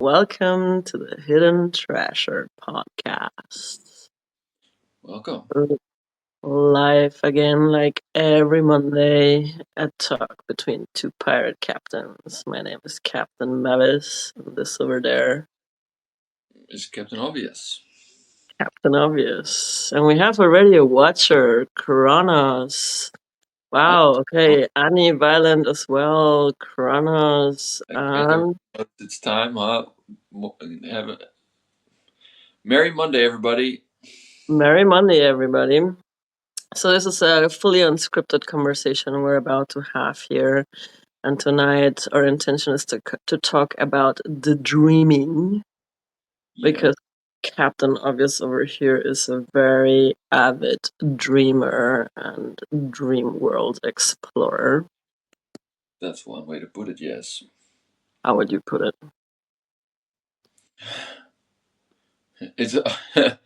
Welcome to the Hidden Treasure podcast. Welcome. Live again, like every Monday, a talk between two pirate captains. My name is Captain Mavis, and this over there, It's Captain Obvious. Captain Obvious. And we have already a watcher, Kronos. Wow, okay, Annie Violent as well, Kronos, and It's time, huh? Have a Merry Monday, everybody. Merry Monday, everybody. So this is a fully unscripted conversation we're about to have here, and tonight our intention is to talk about the dreaming, because Captain Obvious over here is a very avid dreamer and dream world explorer. That's one way to put it, yes. How would you put it? It's I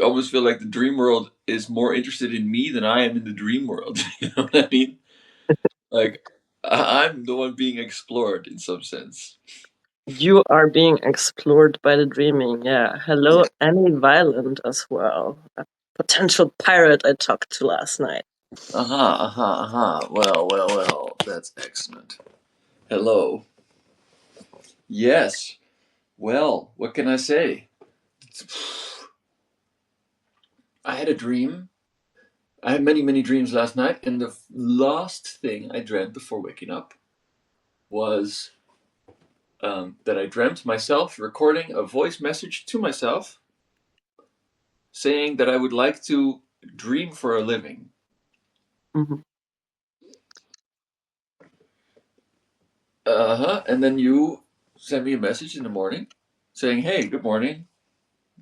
almost feel like the dream world is more interested in me than I am in the dream world. You know what I mean? Like I'm the one being explored in some sense. You are being explored by the dreaming, yeah. Hello, Annie Violent as well. A potential pirate I talked to last night. Well. That's excellent. Hello. Yes. Well, what can I say? I had a dream. I had many dreams last night, and the last thing I dreamt before waking up was that I dreamt myself recording a voice message to myself saying that I would like to dream for a living. Mm-hmm. And then you sent me a message in the morning saying, "Hey, good morning.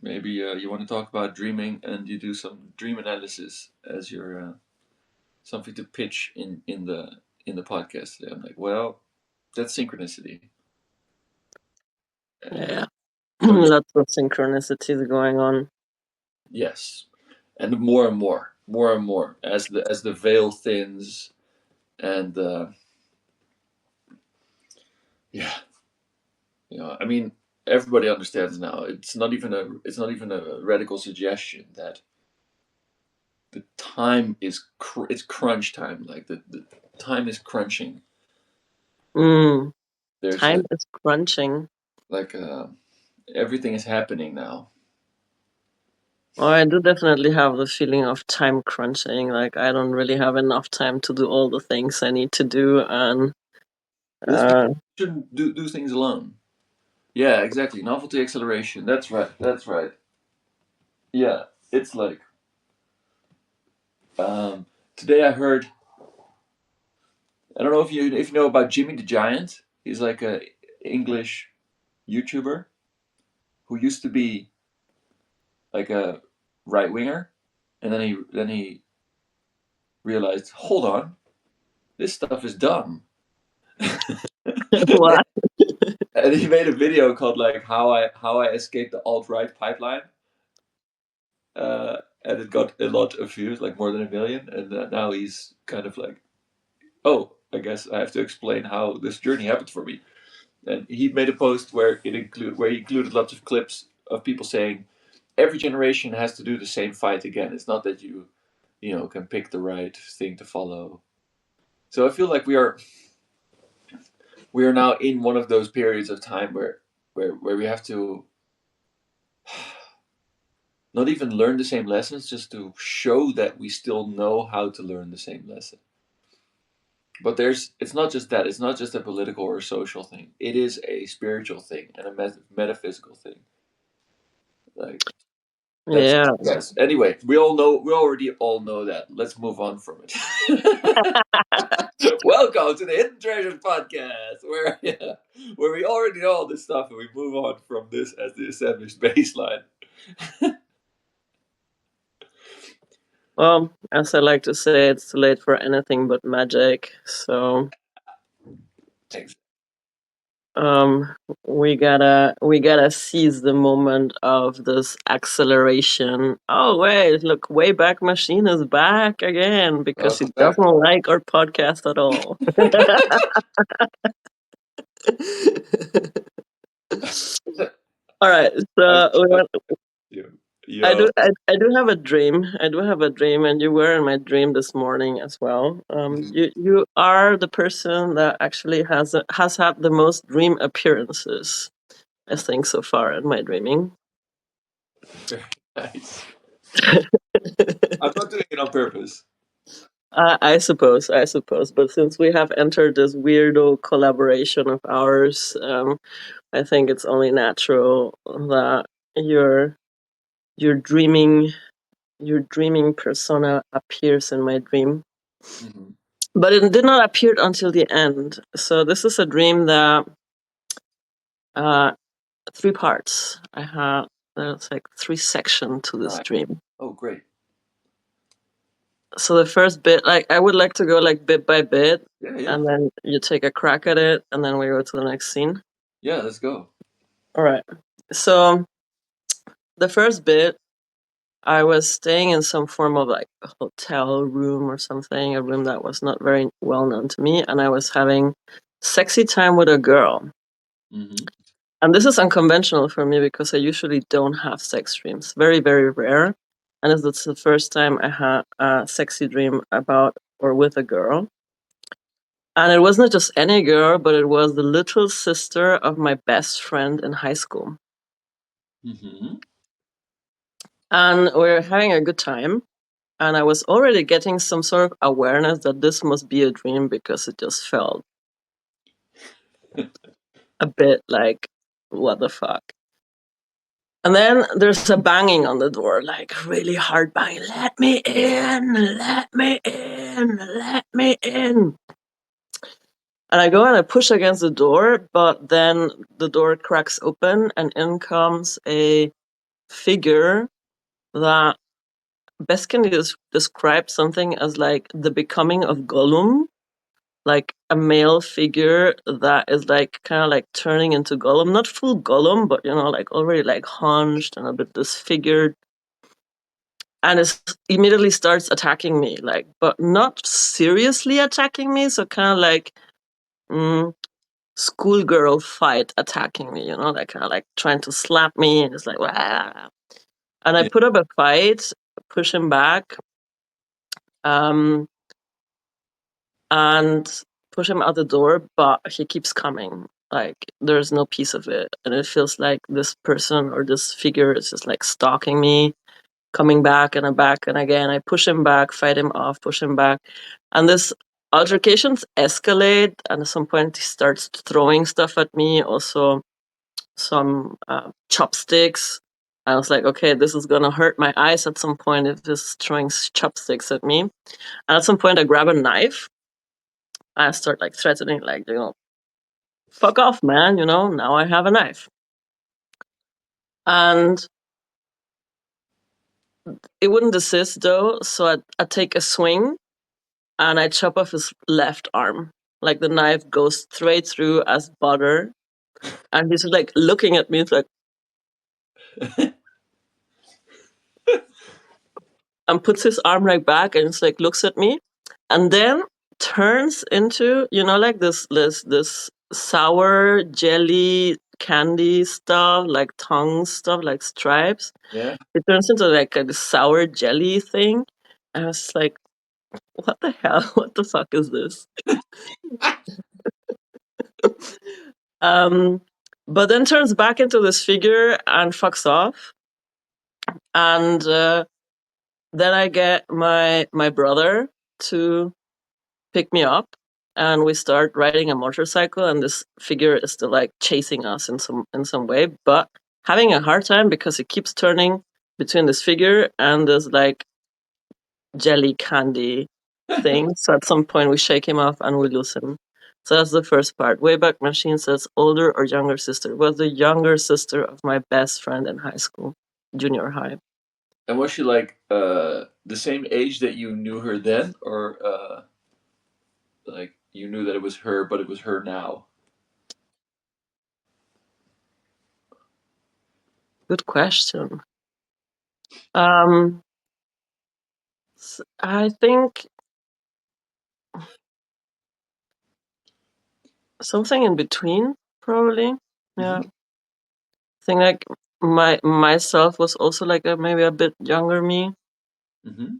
Maybe you want to talk about dreaming, and you do some dream analysis as your something to pitch in the podcast today." I'm like, well, that's synchronicity. Yeah. So yeah, Lots of synchronicities going on. yes, and more and more as the veil thins, and yeah, I mean, everybody understands now. It's not even a radical suggestion that the time is it's crunch time. Like the time is crunching. There's Time is crunching. like everything is happening now. Well, I do definitely have the feeling of time crunching. Like, I don't really have enough time to do all the things I need to do, and This shouldn't do things alone. Yeah, exactly. Novelty acceleration. That's right. That's right. Yeah, it's like today I heard. I don't know if you know about Jimmy the Giant. He's like a English YouTuber who used to be like a right winger, and then he realized, hold on, this stuff is dumb. what? And he made a video called like how I escaped the alt right pipeline, and it got a lot of views, like more than 1 million. And now he's kind of like, oh, I guess I have to explain how this journey happened for me. And he made a post where he included lots of clips of people saying every generation has to do the same fight again. It's not that you can pick the right thing to follow. So I feel like we are now in one of those periods of time where we have to not even learn the same lessons, just to show that we still know how to learn the same lesson. But it's not just that. It's not just a political or social thing. It is a spiritual thing and a metaphysical thing. Like, Yeah. yes. Anyway, we already all know that. Let's move on from it. Welcome to the Hidden Treasures podcast, where we already know all this stuff and we move on from this as the established baseline. Well, as I like to say, it's too late for anything but magic. So, Thanks. we gotta seize the moment of this acceleration. Oh wait, look, Wayback Machine is back again because he Welcome back. doesn't like our podcast at all. All right. I, So I, you, I do. yo. I do have a dream. I do have a dream, and you were in my dream this morning as well. Mhm. You are the person that actually has had the most dream appearances, I think, so far in my dreaming. Very nice. I'm not doing it on purpose. I suppose. But since we have entered this weirdo collaboration of ours, I think it's only natural that your your dreaming your dreaming persona appears in my dream. Hmm. But it did not appear until the end. So this is a dream that uh, three parts. I have there's like three sections to this Nice. dream. Oh, great. So the first bit, like I would like to go like bit by bit, Yeah, yeah. and then you take a crack at it, and then we go to the next scene. Yeah, let's go. All right. So the first bit, I was staying in some form of like a hotel room or something, a room that was not very well known to me, and I was having sexy time with a girl. Hmm. And this is unconventional for me because I usually don't have sex dreams. Very, very rare. And it's the first time I had a sexy dream about or with a girl. And it wasn't just any girl, but it was the little sister of my best friend in high school. Hmm. And we were having a good time. And I was already getting some sort of awareness that this must be a dream because it just felt a bit like, what the fuck? And then there's a banging on the door, like really hard banging. Let me in, let me in, let me in. And I go and I push against the door, but then the door cracks open and in comes a figure that best can describe something as like the becoming of Gollum, like a male figure that is like kind of like turning into Gollum, not full Gollum, but like already like hunched and a bit disfigured. And it immediately starts attacking me, like, but not seriously attacking me. So kind of like mm, schoolgirl fight attacking me, like kind of like trying to slap me, and it's like, "Wah." And I Yeah. put up a fight, push him back, um, and push him out the door, but he keeps coming. Like there's no piece of it, and it feels like this person or this figure is just like stalking me, coming back and back and again. I push him back, fight him off, push him back. And this altercations escalate. And at some point, he starts throwing stuff at me, also some chopsticks. I was like, okay, this is going to hurt my eyes at some point if he's throwing chopsticks at me. And at some point, I grab a knife. I start like threatening, like, fuck off, man, now I have a knife. And it wouldn't desist though. So I take a swing and I chop off his left arm. Like the knife goes straight through as butter. And he's like looking at me, it's like, and puts his arm right back and it's like looks at me and then turns into, like this sour jelly candy stuff, like tongue stuff, like stripes. Yeah. It turns into like a sour jelly thing. And I was like, what the hell? What the fuck is this? Um, but then turns back into this figure and fucks off. And then I get my brother to pick me up, and we start riding a motorcycle. And this figure is still like chasing us in some way, but having a hard time because it keeps turning between this figure and this like jelly candy thing. So at some point we shake him off and we lose him. So that's the first part. Wayback Machine says older or younger sister. Was the younger sister of my best friend in high school, junior high. And was she like the same age that you knew her then, or like you knew that it was her, but it was her now? Good question. Um, I think something in between, probably. Hmm. Yeah. think like myself was also like maybe a bit younger me Mm-hmm.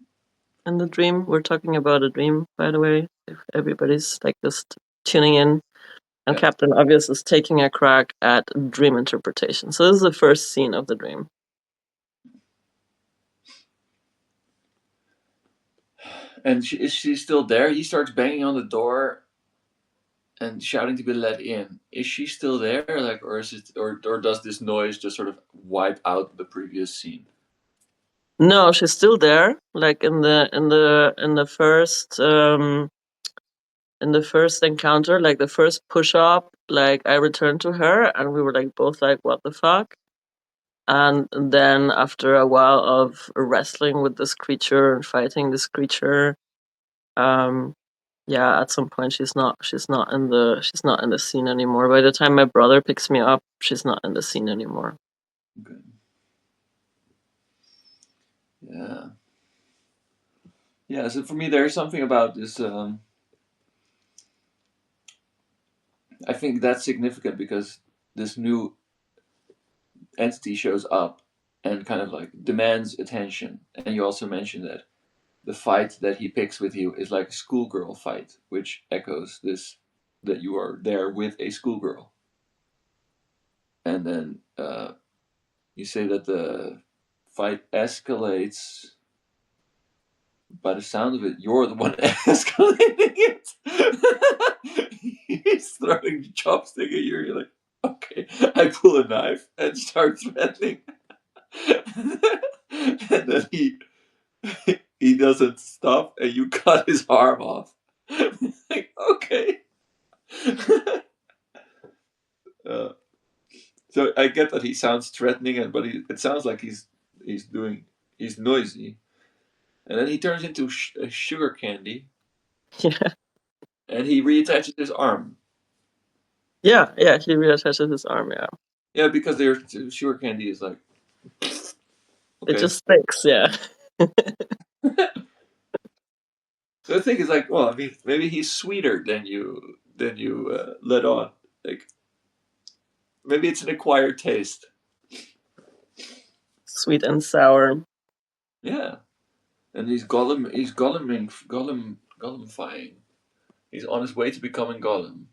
in the dream. We're talking about a dream, by the way, if everybody's like just tuning in. And Yeah. Captain Obvious is taking a crack at dream interpretation. So this is the first scene of the dream. And is she still there? He starts banging on the door and shouting to be let in. Is she still there? Like, or is it, or does this noise just sort of wipe out the previous scene? No, she's still there. Like in the first encounter, like the first push up, like I returned to her and we were like both like, what the fuck? And then after a while of wrestling with this creature and fighting this creature, yeah, at some point she's not in the scene anymore. By the time my brother picks me up, she's not in the scene anymore. Okay. Yeah. Yeah. So for me, there's something about this. I think that's significant because this new entity shows up and kind of like demands attention. And you also mentioned that the fight that he picks with you is like a schoolgirl fight, which echoes this that you are there with a schoolgirl. And then you say that the fight escalates. By the sound of it, you're the one escalating it. He's throwing the chopstick at you. You're like, okay. I pull a knife and start threatening. And then he doesn't stop, and you cut his arm off. Like, okay. uh, so I get that he sounds threatening, but it sounds like he's noisy, and then he turns into a sugar candy, Yeah, and he reattaches his arm. yeah. He reattaches his arm. Yeah, Yeah, because their sugar candy is like it okay. just sticks. Yeah. So the thing is like, well, I mean, maybe he's sweeter than you let on. Like maybe it's an acquired taste. Sweet and sour. Yeah, and he's Gollumifying. He's on his way to becoming Gollum,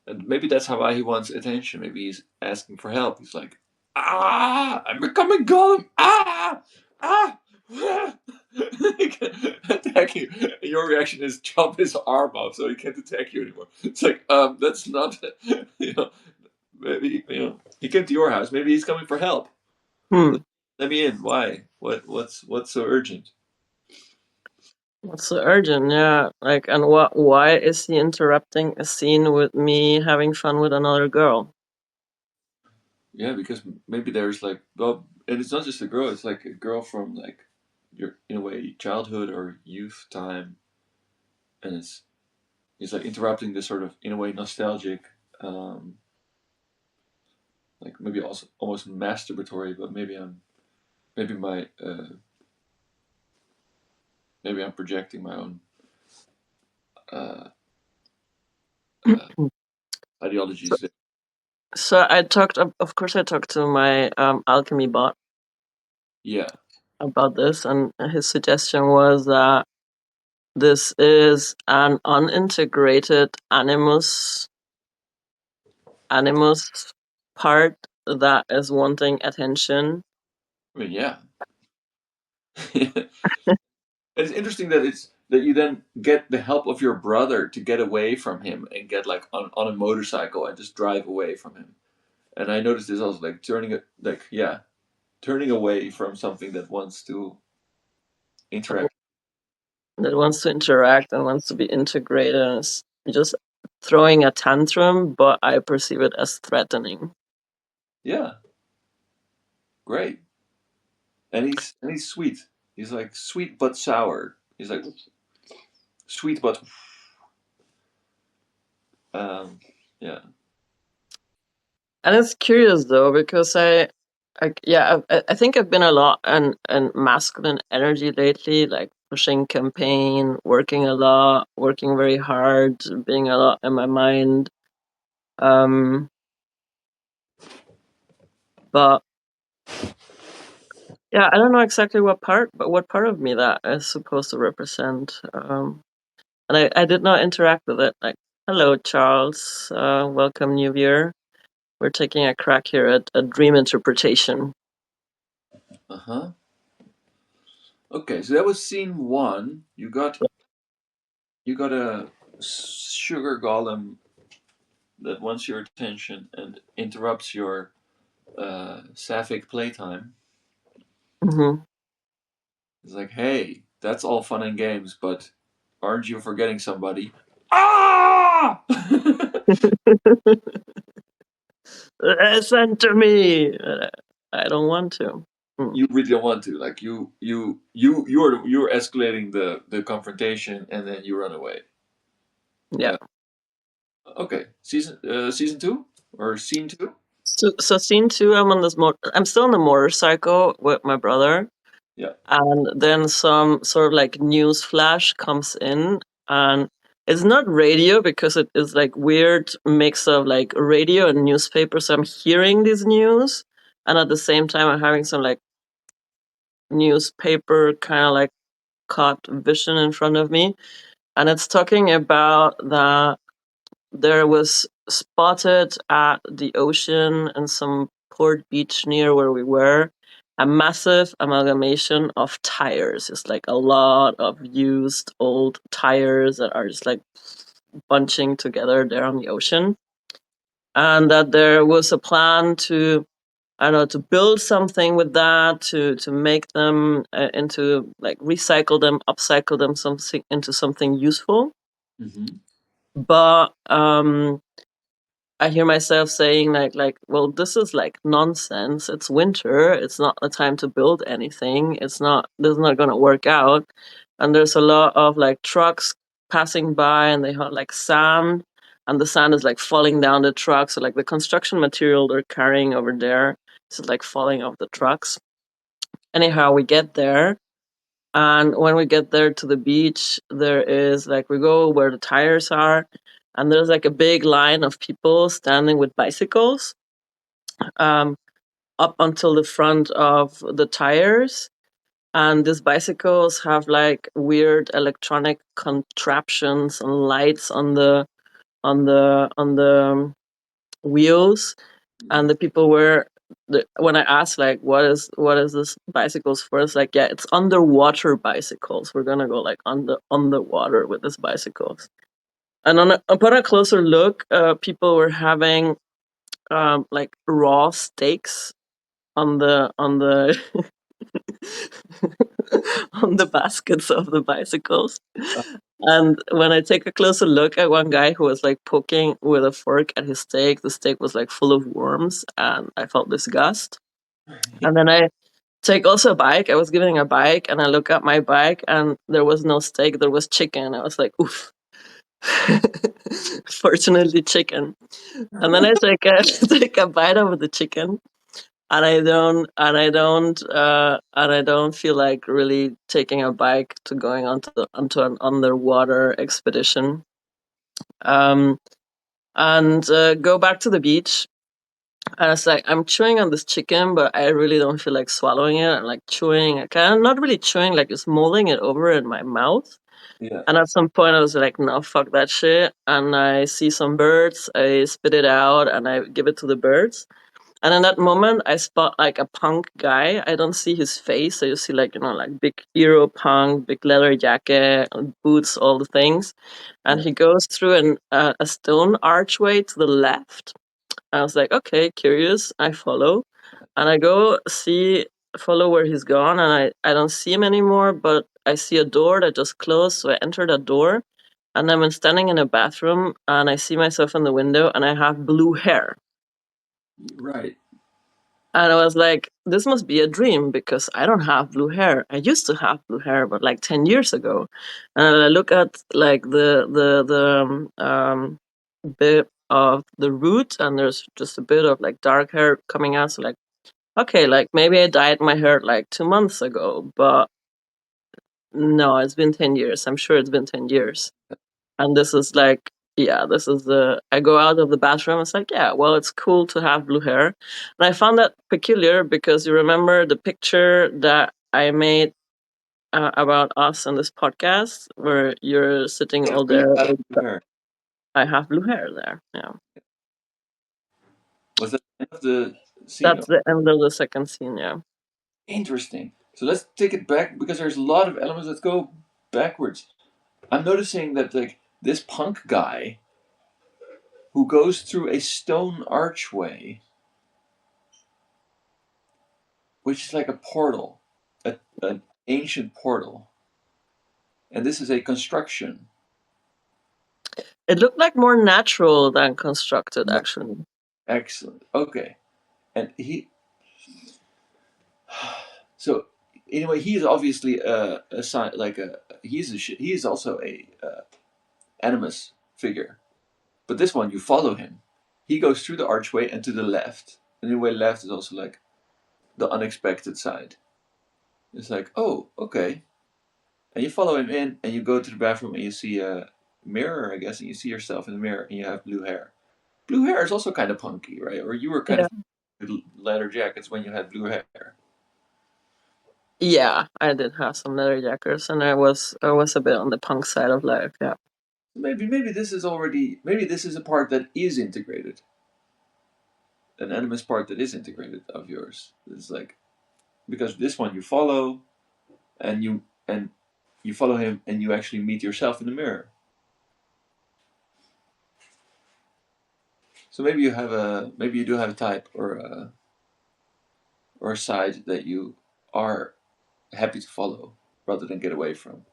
and maybe that's how why he wants attention. Maybe he's asking for help. He's like, I'm becoming Gollum. Ah, he can attack you. And your reaction is chop his arm off so he can't attack you anymore. It's like, that's not, you know, maybe, he came to your house. Maybe he's coming for help. Hmm. Let me in. Why? What's so urgent? What's so urgent? Yeah. Like, and what? Why is he interrupting a scene with me having fun with another girl? Yeah, because maybe there's like, well, and it's not just a girl. It's like a girl from like your, in a way, childhood or youth time, and it's like interrupting this sort of, in a way, nostalgic, um, like maybe also almost masturbatory, but maybe my maybe I'm projecting my own uh, uh, So, ideologies. so I talked. Of course, I talked to my alchemy bot Yeah, about this, and his suggestion was that this is an unintegrated animus part that is wanting attention. I mean, yeah. It's interesting that it's that you then get the help of your brother to get away from him and get like on a motorcycle and just drive away from him. And I noticed this also like turning away from something that wants to interact. That wants to interact and wants to be integrated and is just throwing a tantrum, but I perceive it as threatening. Yeah, great. And he's sweet. He's like sweet but sour. He's like sweet but yeah. And it's curious though because I think I've been a lot and masculine energy lately, like pushing campaign, working a lot, working very hard, being a lot in my mind. Um, But yeah, I don't know exactly what part of me that is supposed to represent. And I did not interact with it. Like, hello, Charles. Welcome, New Year. We're taking a crack here at a dream interpretation. Uh huh. Okay, so that was scene one. You got a sugar golem that wants your attention and interrupts your sapphic playtime. Hmm. It's like, hey, that's all fun and games, but aren't you forgetting somebody? Ah! Listen to me. I don't want to. Mm. You really don't want to. Like you're escalating the confrontation, and then you run away. Yeah. Okay, season two or scene two. So scene two, I'm still on the motorcycle with my brother, Yeah. and then some sort of like news flash comes in, and it's not radio because it is like weird mix of like radio and newspaper. So I'm hearing this news, and at the same time I'm having some like newspaper kind of like caught vision in front of me, and it's talking about that there was spotted at the ocean and some port beach near where we were a massive amalgamation of tires. It's like a lot of used old tires that are just like bunching together there on the ocean. And that there was a plan to, I don't know, to build something with that, to make them into like recycle them, upcycle them something into something useful. Mm-hmm. But I hear myself saying like, well, this is like nonsense. It's winter. It's not the time to build anything. It's not. This is not gonna work out. And there's a lot of like trucks passing by, and they have like sand, and the sand is like falling down the truck. So like the construction material they're carrying over there is like falling off the trucks. Anyhow, we get there, and when we get there to the beach, there is like we go where the tires are, and there's like a big line of people standing with bicycles um, up until the front of the tires. And these bicycles have like weird electronic contraptions and lights on the wheels. And the people were when I asked like what is this bicycles for, it's like, yeah, it's underwater bicycles. We're gonna go like underwater with these bicycles. And upon a closer look, people were having like raw steaks on the on the baskets of the bicycles. And when I take a closer look at one guy who was like poking with a fork at his steak, the steak was like full of worms, and I felt disgust. And then I take also a bike. I was giving a bike, and I look at my bike, and there was no steak. There was chicken. I was like, oof. Fortunately, chicken. And then I take a take a bite of the chicken, and I don't feel like really taking a bike to going onto an underwater expedition. Um, and go back to the beach. And it's like I'm chewing on this chicken, but I really don't feel like swallowing it. I'm like chewing, I kind of not really chewing, like just mulling it over in my mouth. Yeah. And at some point, I was like, no, fuck that shit. And I see some birds, I spit it out, and I give it to the birds. And in that moment, I spot like a punk guy. I don't see his face. I just see like, like big hero punk, big leather jacket, boots, all the things. And Yeah. he goes through a stone archway to the left. I was like, okay, curious. I follow. And I go follow where he's gone. And I don't see him anymore, but I see a door that just closed. So I enter that door. And I'm standing in a bathroom, and I see myself in the window, and I have blue hair. Right. And I was like, this must be a dream because I don't have blue hair. I used to have blue hair, but like 10 years ago. And I look at like the bit of the root, and there's just a bit of like dark hair coming out. So like, okay, like maybe I dyed my hair like 2 months ago, but no, it's been 10 years. I'm sure it's been 10 years. And this is like yeah, this is the. I go out of the bathroom. It's like, yeah, well, it's cool to have blue hair, and I found that peculiar because you remember the picture that I made about us on this podcast, where you're sitting all You there. have blue hair. I have blue hair there. Yeah, Was that the end of the scene? that's the end of the second scene. Yeah. Interesting. So let's take it back because there's a lot of elements that go backwards. I'm noticing that like this punk guy who goes through a stone archway, which is like a portal, an ancient portal, and this is a construction. It looked like more natural than constructed, actually. Excellent. Okay, and so anyway, he is obviously like a he is also a animus figure. But this one, you follow him. He goes through the archway and to the left. And in the way left is also like the unexpected side. It's like, oh, okay. And you follow him in and you go to the bathroom and you see a mirror, I guess, and you see yourself in the mirror and you have blue hair. Blue hair is also kind of punky, right? Or you were kind Yeah. of with leather jackets when you had blue hair. Yeah, I did have some leather jackets, and I was a bit on the punk side of life. Yeah. Maybe this is already maybe this is a part that is integrated. An animus part that is integrated of yours. It's like because this one you follow and you follow him and you actually meet yourself in the mirror. So maybe you do have a type or a side that you are happy to follow rather than get away from.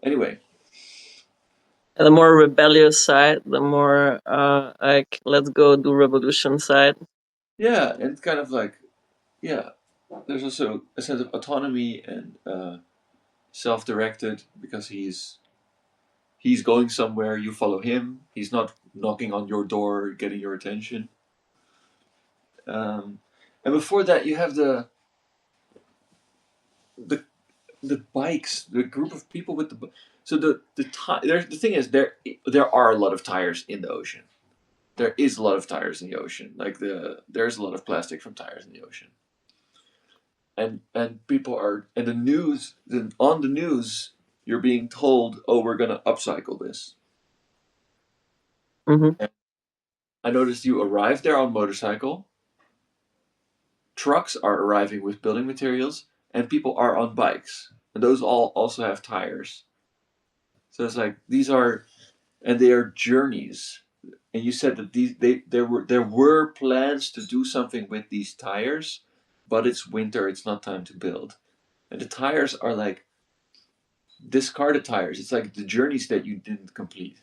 Anyway, And the more rebellious side, the more like let's go do revolution side. yeah, and it's kind of like yeah, there's also a sense of autonomy and self-directed because he's going somewhere. You follow him. He's not knocking on your door, getting your attention. Um, and before that, you have the the bikes, the group of people with so the thing is there are a lot of tires in the ocean. There is a lot of tires in the ocean. Like there's a lot of plastic from tires in the ocean. And people are and the news on the news you're being told, oh, we're gonna upcycle this. Hmm. And I noticed you arrived there on motorcycle. Trucks are arriving with building materials, and people are on bikes, and those all also have tires. So it's like these are and they are journeys. And you said that there were plans to do something with these tires, but it's winter, it's not time to build. And the tires are like discarded tires. It's like the journeys that you didn't complete.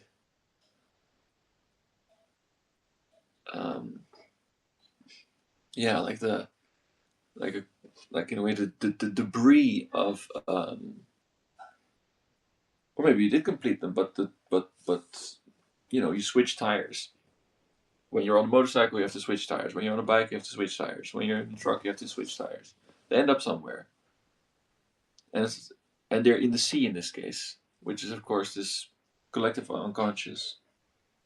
Um, yeah, like a like in a way the debris of or maybe you did complete them, but you switch tires. When you're on a motorcycle, you have to switch tires. When you're on a bike, you have to switch tires. When you're in a truck, you have to switch tires. They end up somewhere, and and they're in the sea in this case, which is of course this collective unconscious.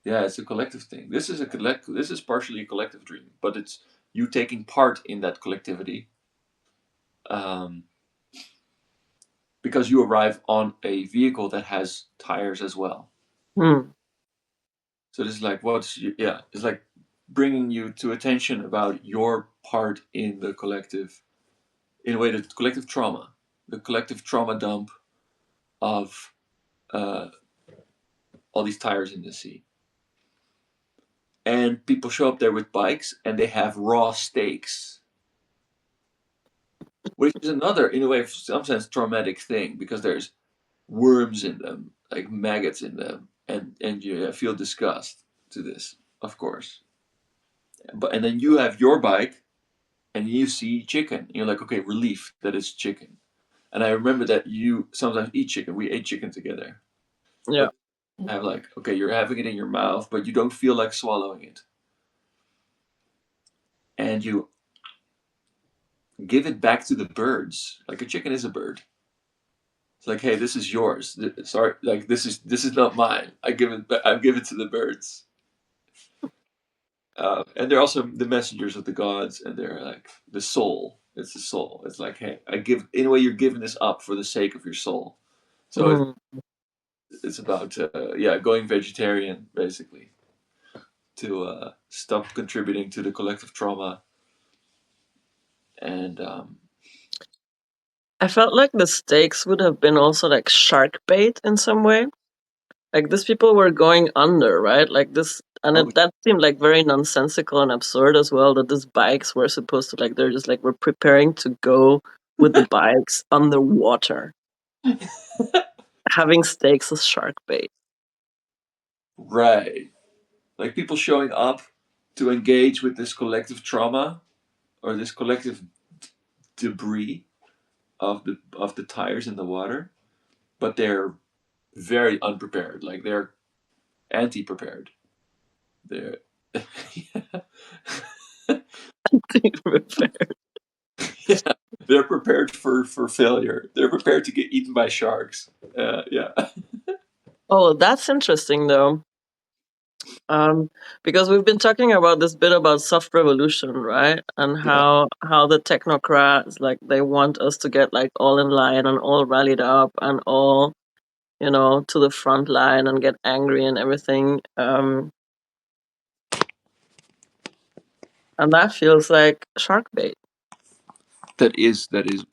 Yeah, it's a collective thing. This is a collect. This is partially a collective dream, but it's you taking part in that collectivity, um, because you arrive on a vehicle that has tires as well. Hmm. So this is like yeah, it's like bringing you to attention about your part in the collective, in a way, the collective trauma dump of uh, all these tires in the sea. And people show up there with bikes and they have raw steaks, which is another, in a way, of some sense, traumatic thing because there's worms in them, like maggots in them, and you feel disgust to this, of course. But and then you have your bike and you see chicken. And you're like, okay, relief that it's chicken. And I remember that you sometimes eat chicken. We ate chicken together. Yeah. But have like, okay, you're having it in your mouth, but you don't feel like swallowing it. And you give it back to the birds. Like a chicken is a bird. It's like, hey, this is yours. Sorry, like this is not mine. I give it to the birds. And they're also the messengers of the gods, and they're like the soul. It's the soul. It's like, hey, I give. In a way, you're giving this up for the sake of your soul. So Mm. it's about going vegetarian basically to stop contributing to the collective trauma. And I felt like the stakes would have been also like shark bait in some way. Like these people were going under, right? Like this, and oh that seemed like very nonsensical and absurd as well. That these bikes were supposed to like they're just like we're preparing to go with the bikes underwater, having stakes as shark bait. right, like people showing up to engage with this collective trauma or this collective debris of the tires in the water, but they're very unprepared. Like they're anti-prepared. They're yeah, they're prepared for failure. They're prepared to get eaten by sharks. Yeah. Oh, that's interesting though. Because we've been talking about this bit about soft revolution, right? And Yeah. how the technocrats like they want us to get like all in line and all rallied up and all to the front line and get angry and everything. And that feels like shark bait. That is,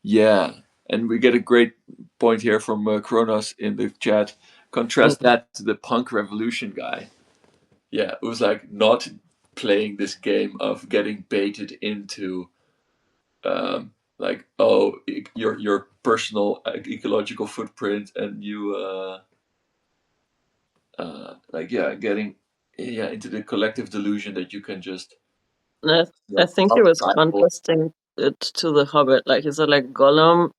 yeah. And we get a great point here from Kronos in the chat. Contrast Mm. that to the punk revolution guy. Yeah, it was like not playing this game of getting baited into like, oh, your personal ecological footprint, and you like, yeah, getting into the collective delusion that you can just And I like think he was upcycle. contrasting it to the Hobbit. Like he said, like Gollum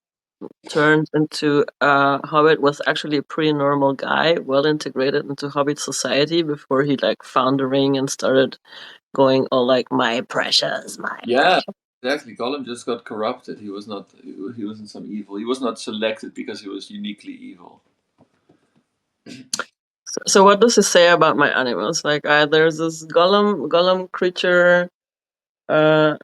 turned into a Hobbit was actually a pretty normal guy, well integrated into Hobbit society before he like found the ring and started going all like my precious, my Yeah, precious. exactly. Gollum just got corrupted. He was not. He wasn't some evil. He was not selected because he was uniquely evil. So what does it say about my animals? Like there's this Gollum creature uh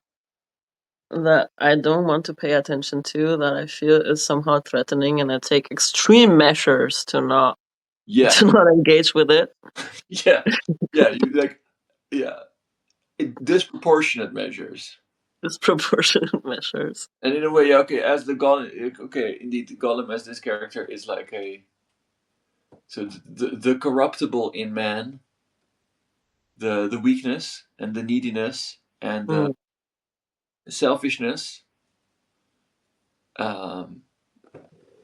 that I don't want to pay attention to, that I feel is somehow threatening, and I take extreme measures to not Yeah, to not engage with it. yeah, yeah. You like, yeah, disproportionate measures. Disproportionate measures. And in a way, okay, as the Gollum, okay, indeed, the Gollum as this character is like a so the corruptible in man, the weakness and the neediness and the Mm. selfishness, um,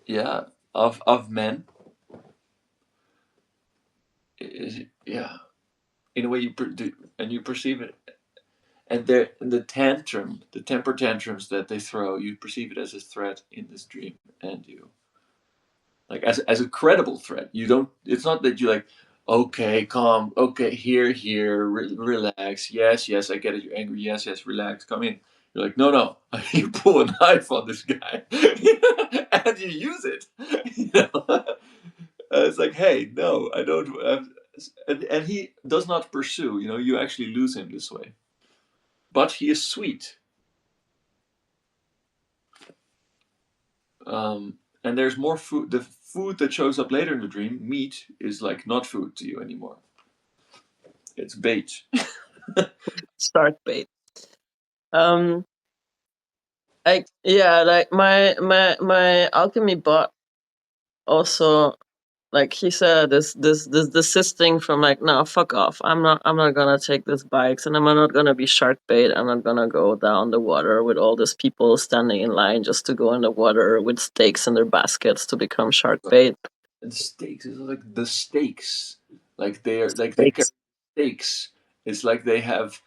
yeah, of men is, yeah. In a way, and you perceive it, and the temper tantrums that they throw, you perceive it as a threat in this dream, and you like as a credible threat. You don't. It's not that you like, okay, calm, okay, here, relax. Yes, yes, I get it. You're angry. Yes, yes, relax. Come in. You're like, no, no. You pull a knife on this guy, and you use it. You know, it's like, hey, no, I don't. And he does not pursue. You know, you actually lose him this way. But he is sweet. And there's more food. The food that shows up later in the dream, meat, is like not food to you anymore. It's bait. Shark bait. Um, yeah, like my alchemy bot also, like he said, this desisting from like, no, fuck off. I'm not gonna take these bikes, and I'm not gonna be shark bait. I'm not gonna go down the water with all these people standing in line just to go in the water with stakes in their baskets to become shark bait. And stakes is like the stakes. Like they carry Stakes. stakes. It's like they have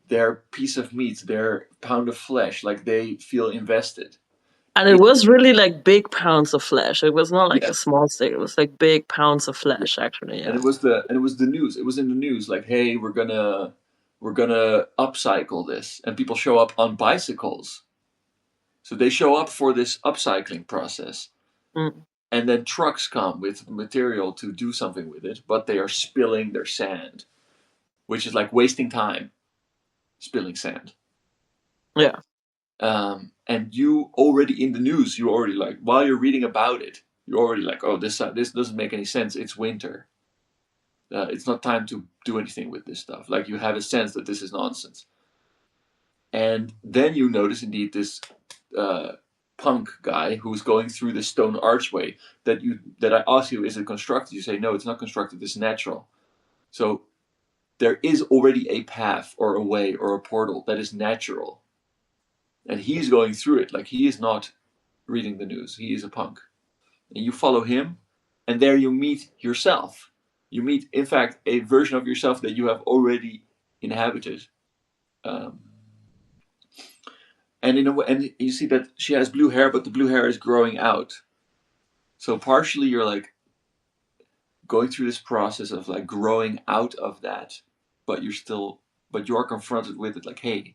their piece of meat, their pound of flesh. Like they feel invested. And it It, was really like big pounds of flesh. It was not like a yes, small steak. It was like big pounds of yeah. flesh, actually. And Yeah. it was the news. It was in the news. Like, hey, we're gonna upcycle this, and people show up on bicycles. So they show up for this upcycling process. Mm. And then trucks come with material to do something with it, but they are spilling their sand, which is like wasting time, spilling sand. Yeah. And you already in the news, you already like while you're reading about it, you're already like, oh, this doesn't make any sense. It's winter. It's not time to do anything with this stuff. Like you have a sense that this is nonsense. And then you notice indeed this uh, punk guy who's going through the stone archway that I ask you, is it constructed? You say no, it's not constructed. It's natural. So there is already a path or a way or a portal that is natural, and he's going through it. Like he is not reading the news. He is a punk, and you follow him, and there you meet yourself. You meet, in fact, a version of yourself that you have already inhabited. Um, and in a way, and you see that she has blue hair, but the blue hair is growing out. So partially, you're like going through this process of like growing out of that, but but you are confronted with it. Like, hey,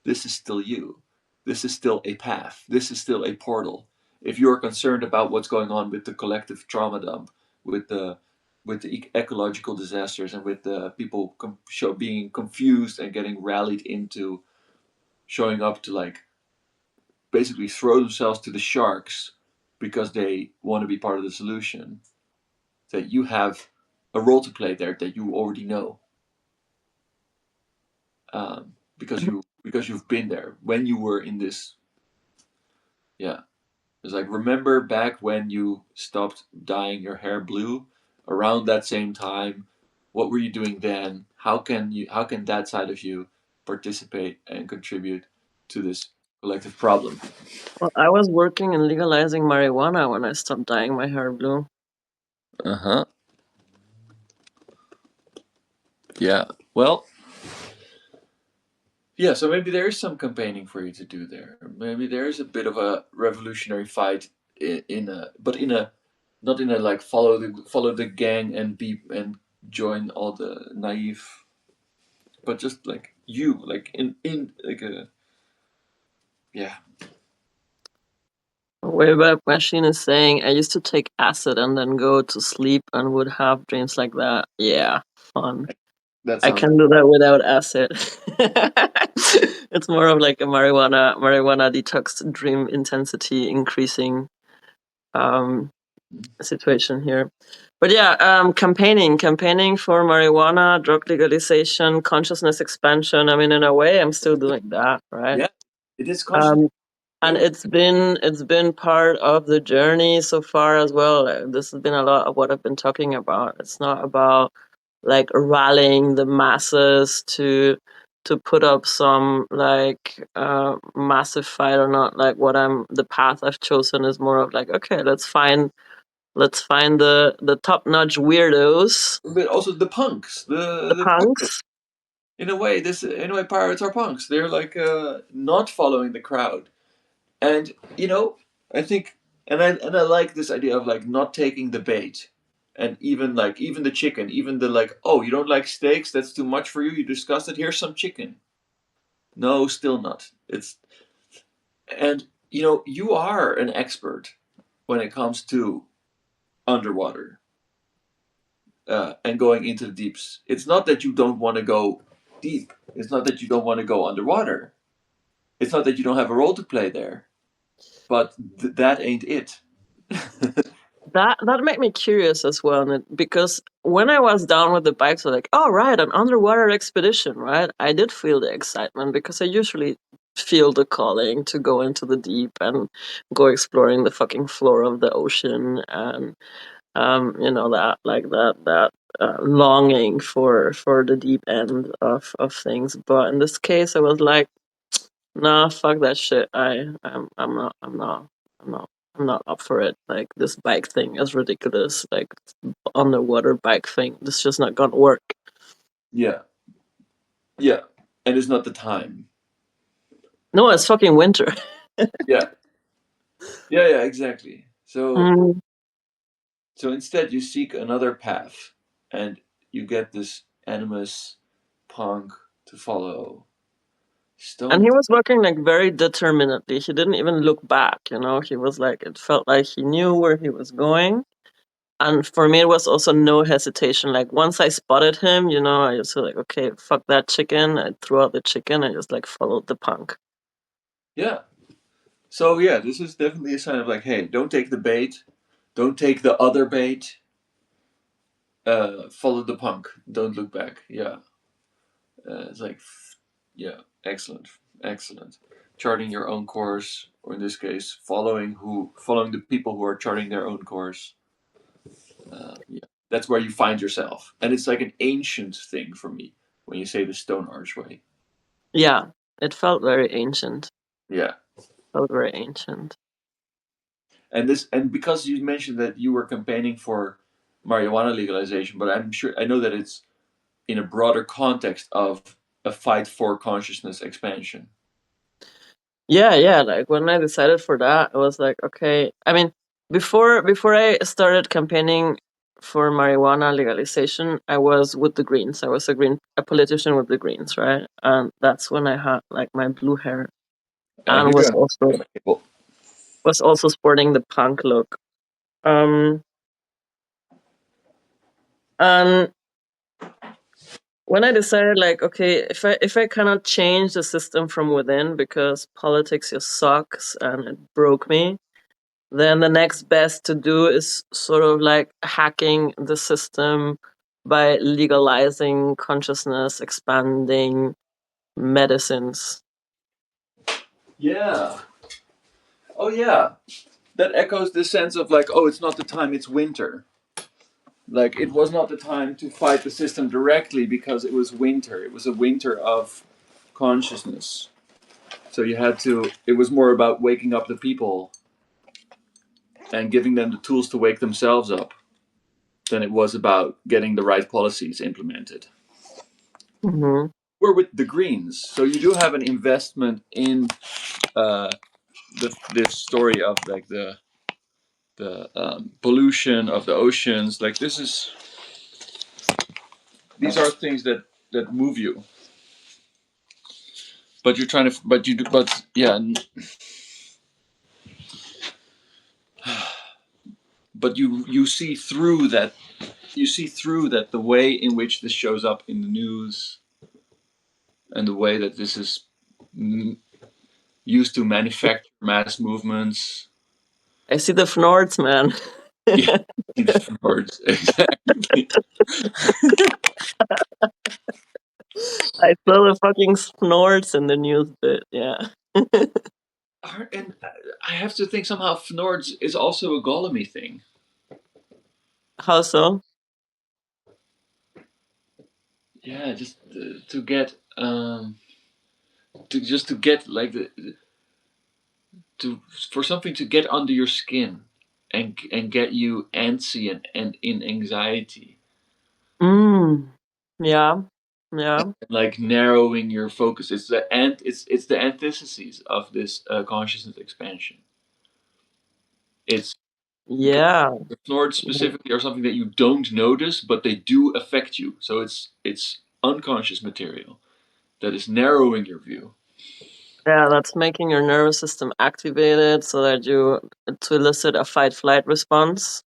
this is still you. This is still a path. This is still a portal. If you're concerned about what's going on with the collective trauma dump, with the ecological disasters, and with the people being confused and getting rallied into showing up to like basically throw themselves to the sharks because they want to be part of the solution, that you have a role to play there that you already know, because you've been there when you were in this. Yeah, it's like, remember back when you stopped dyeing your hair blue around that same time. What were you doing then? How can that side of you participate and contribute to this collective problem? Well, I was working in legalizing marijuana when I stopped dyeing my hair blue. Uh-huh. Yeah. Well, yeah, so maybe there is some campaigning for you to do there. Maybe there is a bit of a revolutionary fight in a, but in a, not in a like follow the gang and be and join all the naive, but just like you, like in like a, yeah. Wayback Machine is saying I used to take acid and then go to sleep and would have dreams like that. Yeah, fun. That I sounds can do that without acid. It's more of like a marijuana detox dream intensity increasing um situation here. But yeah, campaigning for marijuana, drug legalization, consciousness expansion. I mean, in a way, I'm still doing that, right? yeah. It is conscious. Um, and Yeah, it's been part of the journey so far as well. This has been a lot of what I've been talking about. It's not about like rallying the masses to put up some like massive fight or not. Like what I'm the path I've chosen is more of like, okay, let's find the top notch weirdos, but also the punks, the the punks. in a way, pirates are punks. They're like not following the crowd. And I think, and I like this idea of like not taking the bait, and even the chicken, even the like, oh, you don't like steaks? That's too much for you. You disgusted. Here's some chicken. No, still not. It's and you are an expert when it comes to underwater and going into the deeps. It's not that you don't want to go deep. It's not that you don't want to go underwater. It's not that you don't have a role to play there. But that ain't it. That made me curious as well, because when I was down with the bikes, I was like, oh right, an underwater expedition, right? I did feel the excitement because I usually feel the calling to go into the deep and go exploring the fucking floor of the ocean, and that like that longing for the deep end of things. But in this case, I was like, nah, fuck that shit. I'm not up for it. Like this bike thing is ridiculous. Like underwater bike thing. This just not gonna work. Yeah, yeah, and it's not the time. No, it's fucking winter. Yeah, yeah, yeah, exactly. So, Mm. so instead, you seek another path, and you get this animus punk to follow. And Stone. he was working like very determinedly. He didn't even look back, you know. He was like, it felt like he knew where he was going. And for me, it was also no hesitation. Like once I spotted him, you know, I just was like, okay, fuck that chicken. I threw out the chicken. I just like followed the punk. Yeah. So yeah, this is definitely a sign of like, hey, don't take the bait, don't take the other bait. Follow the punk. Don't look back. Yeah. It's like, yeah, excellent, excellent. Charting your own course, or in this case, following the people who are charting their own course. Yeah, that's where you find yourself, and it's like an ancient thing for me when you say the Stone Archway. Yeah, it felt very ancient. Yeah, Felt very ancient. and because you mentioned that you were campaigning for marijuana legalization, but I know that it's in a broader context of a fight for consciousness expansion. Yeah, yeah. Like when I decided for that, I was like, okay. I mean, before I started campaigning for marijuana legalization, I was with the Greens. I was a politician with the Greens, right? And that's when I had like my blue hair I and hear you. Well, was also sporting the punk look. Um, and when I decided like, okay, if I cannot change the system from within because politics just sucks and it broke me, then the next best to do is sort of like hacking the system by legalizing consciousness, expanding medicines. yeah. Oh, yeah. That echoes the sense of like, oh, it's not the time, it's winter. Like, it was not the time to fight the system directly because it was winter. It was a winter of consciousness. So you had to, it was more about waking up the people and giving them the tools to wake themselves up than it was about getting the right policies implemented. Hmm. We're with the Greens. So you do have an investment in uh, this story of like the pollution of the oceans. Like these are things that move you, but you're trying to, but yeah, but you see through that. You see through that the way in which this shows up in the news and the way that this is used to manufacture mass movements. I see the fnords, man. Yeah, different words exactly. I saw the fucking snorts in the news bit. Yeah. And I have to think somehow Fnords is also a Golemy thing. How so? Yeah, just to get to get like to for something to get under your skin and get you antsy and in anxiety, Mm. Yeah. Yeah. like narrowing your focus. It's the antithesis of this consciousness expansion. It's Yeah. the Fnords specifically are something that you don't notice, but they do affect you. So it's unconscious material that is narrowing your view. Yeah, that's making your nervous system activated so that you to elicit a fight flight response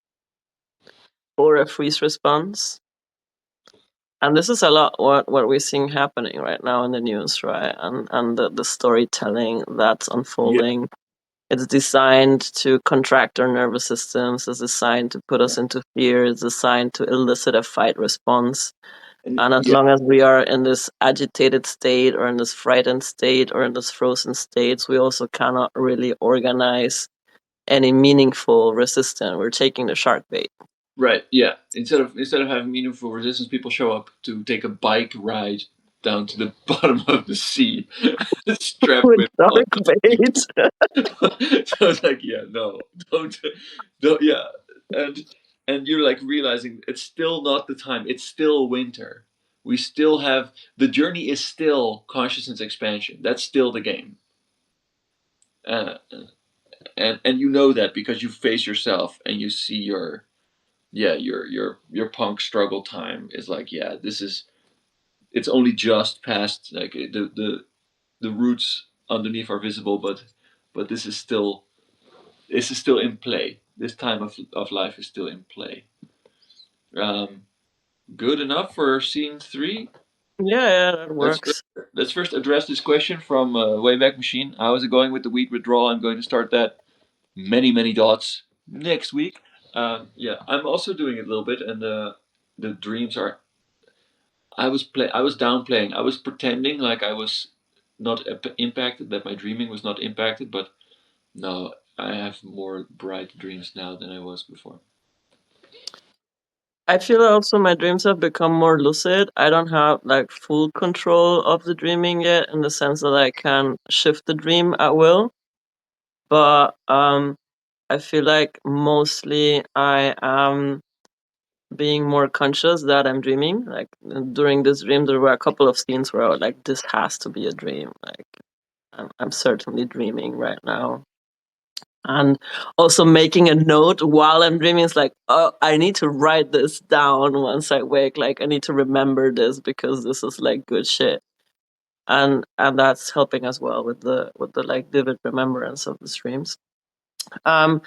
or a freeze response. And this is a lot what we're seeing happening right now in the news, right? And the storytelling that's Yeah, unfolding. It's designed to contract our nervous systems, it's designed to put us into fear, it's designed to elicit a fight response. and And as yeah, long as we are in this agitated state or in this frightened state or in this frozen states, we also cannot really organize any meaningful resistance. We're taking the shark bait. right. Yeah, instead of having meaningful resistance, people show up to take a bike ride down to the bottom of the sea, strapped With with shark electricity. bait. So it's like, yeah, no, don't, yeah, and and you're like realizing it's still not the time. It's still winter. We still have the journey is still consciousness expansion. That's still the game, uh, and you know that because you face yourself and you see your punk struggle time is like, yeah, this is it's only just past like the the roots underneath are visible, but this is still in play. This time of life is still in play. Um, Good enough for scene three. Yeah, yeah, that Let's works. let's first address this question from Wayback Machine. How is it going with the wheat withdrawal? I'm going to start that many dots next week. Yeah, I'm also doing it a little bit, and the dreams are. I was downplaying. I was pretending like I was not impacted, that my dreaming was not impacted, but no, I have more bright dreams now than I was before. I feel also my dreams have become more lucid. I don't have like full control of the dreaming yet, in the sense that I can shift the dream at will. But I feel like mostly I am being more conscious that I'm dreaming. Like during this dream, there were a couple of scenes where I was like, "This has to be a dream." Like I'm certainly dreaming right now. And also making a note while I'm dreaming is like, oh, I need to write this down once I wake. Like I need to remember this because this is like good shit. And that's helping as well with the like vivid remembrance of the streams. Um,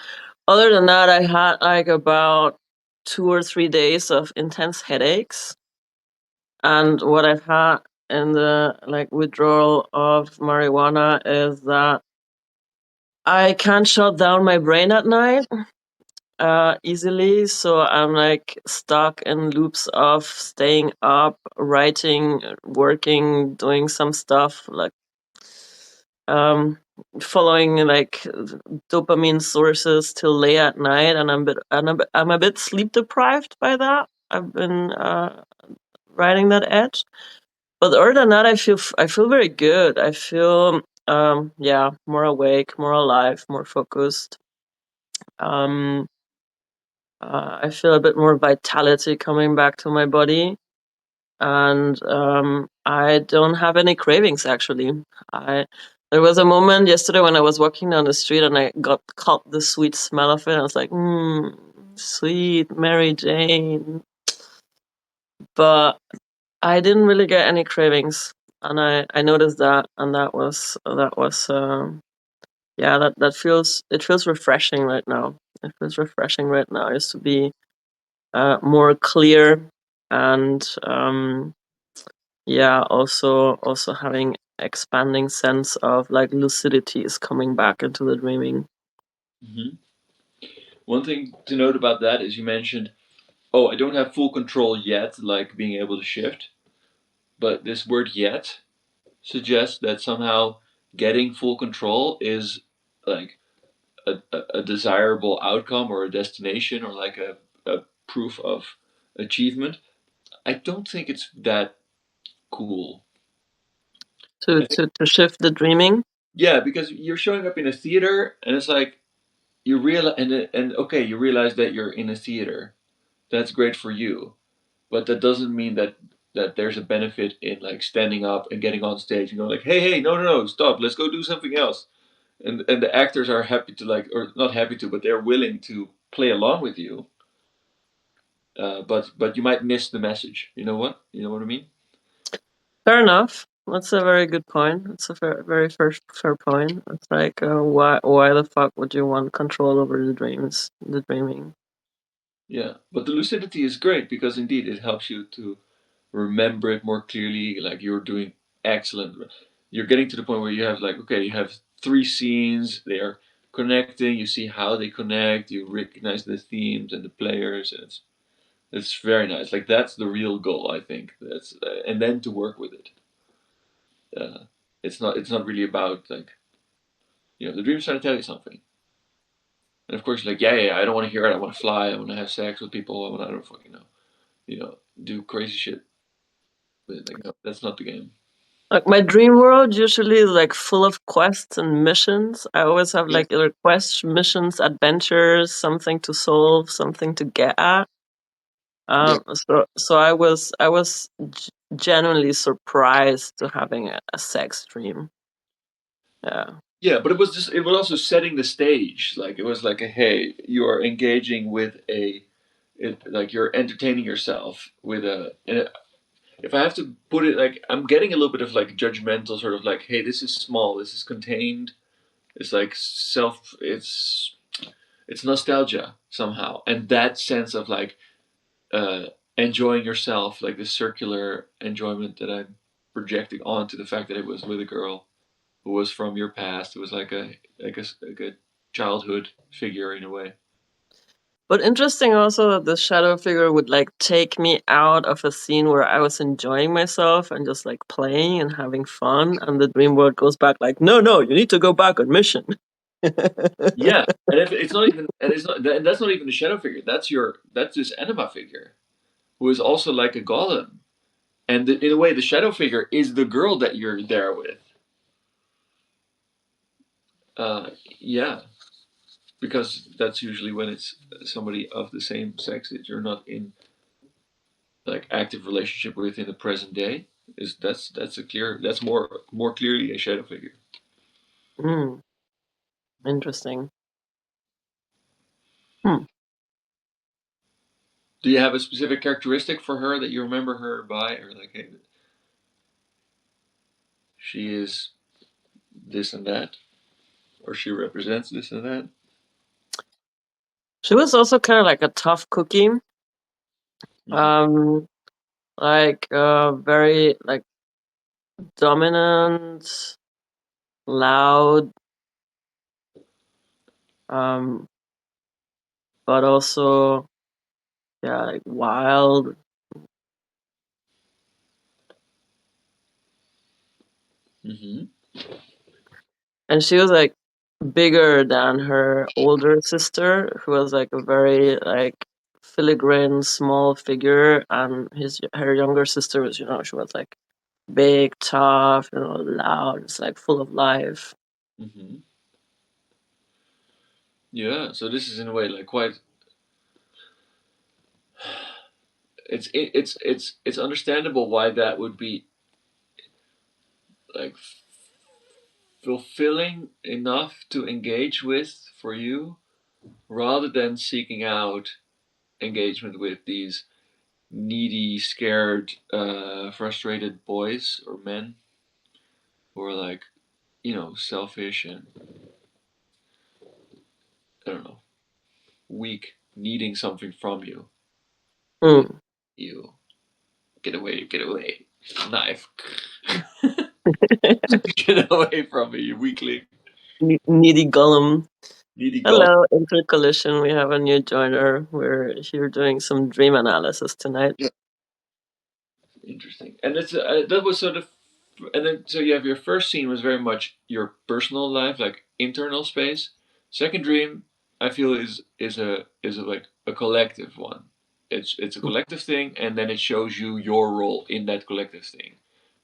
Other than that, I had like about 2 or 3 days of intense headaches. And what I've had in the like withdrawal of marijuana is that I can't shut down my brain at night easily. So I'm like stuck in loops of staying up, writing, working, doing some stuff like um following like dopamine sources till late at night, and I'm a bit sleep deprived by that. I've been riding that edge. But other than that, I feel very good. I feel yeah, more awake, more alive, more focused. Um I feel a bit more vitality coming back to my body, and I don't have any cravings actually. I There was a moment yesterday when I was walking down the street and I got caught the sweet smell of it. I was like, sweet Mary Jane. But I didn't really get any cravings, and I noticed that, and that was yeah, that feels it feels refreshing right now. It feels refreshing right now, is to be more clear, and yeah, also having expanding sense of like lucidity is coming back into the dreaming. Hmm. One thing to note about that is you mentioned, oh, I don't have full control yet, like being able to shift. But this word yet suggests that somehow getting full control is like a desirable outcome or a destination or like a proof of achievement. I don't think it's that cool. To I think, to shift the dreaming. yeah, because you're showing up in a theater and it's like you realize, and okay, you realize that you're in a theater. That's great for you, but that doesn't mean that there's a benefit in like standing up and getting on stage and going like, hey, no, stop, let's go do something else. And the actors are happy to like, or not happy to, but they're willing to play along with you. But you might miss the message. You know what? You know what I mean? Fair enough. That's a very good point. It's a very first fair point. It's like, why the fuck would you want control over the dreaming? Yeah. But the lucidity is great because indeed it helps you to remember it more clearly. Like you're doing excellent. You're getting to the point where you have like, okay, you have three scenes. They are connecting. You see how they connect. You recognize the themes and the players. And it's very nice. Like that's the real goal, I think. That's and then to work with it. Uh, it's not really about like the dream's trying to tell you something. And of course, you're like, yeah, I don't want to hear it. I want to fly. I want to have sex with people. I want to, I don't fucking know, do crazy shit. But like, no, that's not the game. Like my dream world usually is like full of quests and missions. I always have Yeah, like either quests, missions, adventures, something to solve, something to get at. yeah, So I was genuinely surprised to having a sex dream. Yeah. yeah. But it was also setting the stage. Like it was like, hey, you are engaging with like you're entertaining yourself with if I have to put it like, I'm getting a little bit of like judgmental sort of like, hey, this is small, this is contained. It's like it's nostalgia somehow, and that sense of like uh, enjoying yourself, like this circular enjoyment that I'm projecting onto the fact that it was with a girl who was from your past. It was like a childhood figure in a way. But interesting also that the shadow figure would like take me out of a scene where I was enjoying myself and just like playing and having fun, and the dream world goes back like, no, no, you need to go back on mission. Yeah, and if it's not even, and it's not, and that's not even a shadow figure. That's this anima figure who is also like a golem, and in a way, the shadow figure is the girl that you're there with. Yeah, because that's usually when it's somebody of the same sex that you're not in like active relationship with in the present day. Is that's a clear that's more clearly a shadow figure. Hmm, interesting. Hmm. Do you have a specific characteristic for her that you remember her by, or like, hey, she is this and that, or she represents this and that? She was also kind of like a tough cookie. Mm-hmm. Um, like very like dominant, loud, um, but also yeah, like wild. Mm-hmm. And she was like bigger than her older sister, who was like a very like filigrane small figure, and her younger sister was, she was like big, tough, loud, it's like full of life. Mm-hmm. Yeah. So this is in a way like quite. It's understandable why that would be like fulfilling enough to engage with for you, rather than seeking out engagement with these needy, scared, frustrated boys or men who are like, selfish and, I don't know, weak, needing something from you. Mm. You get away, knife, get away from me, you weakling, Needy Gollum. needy gold. Hello, Intercollision. We have a new joiner. We're here doing some dream analysis tonight. Yeah, interesting. And that was sort of, and then so you have your first scene was very much your personal life, like internal space. Second dream, I feel is a like a collective one. It's a collective thing, and then it shows you your role in that collective thing,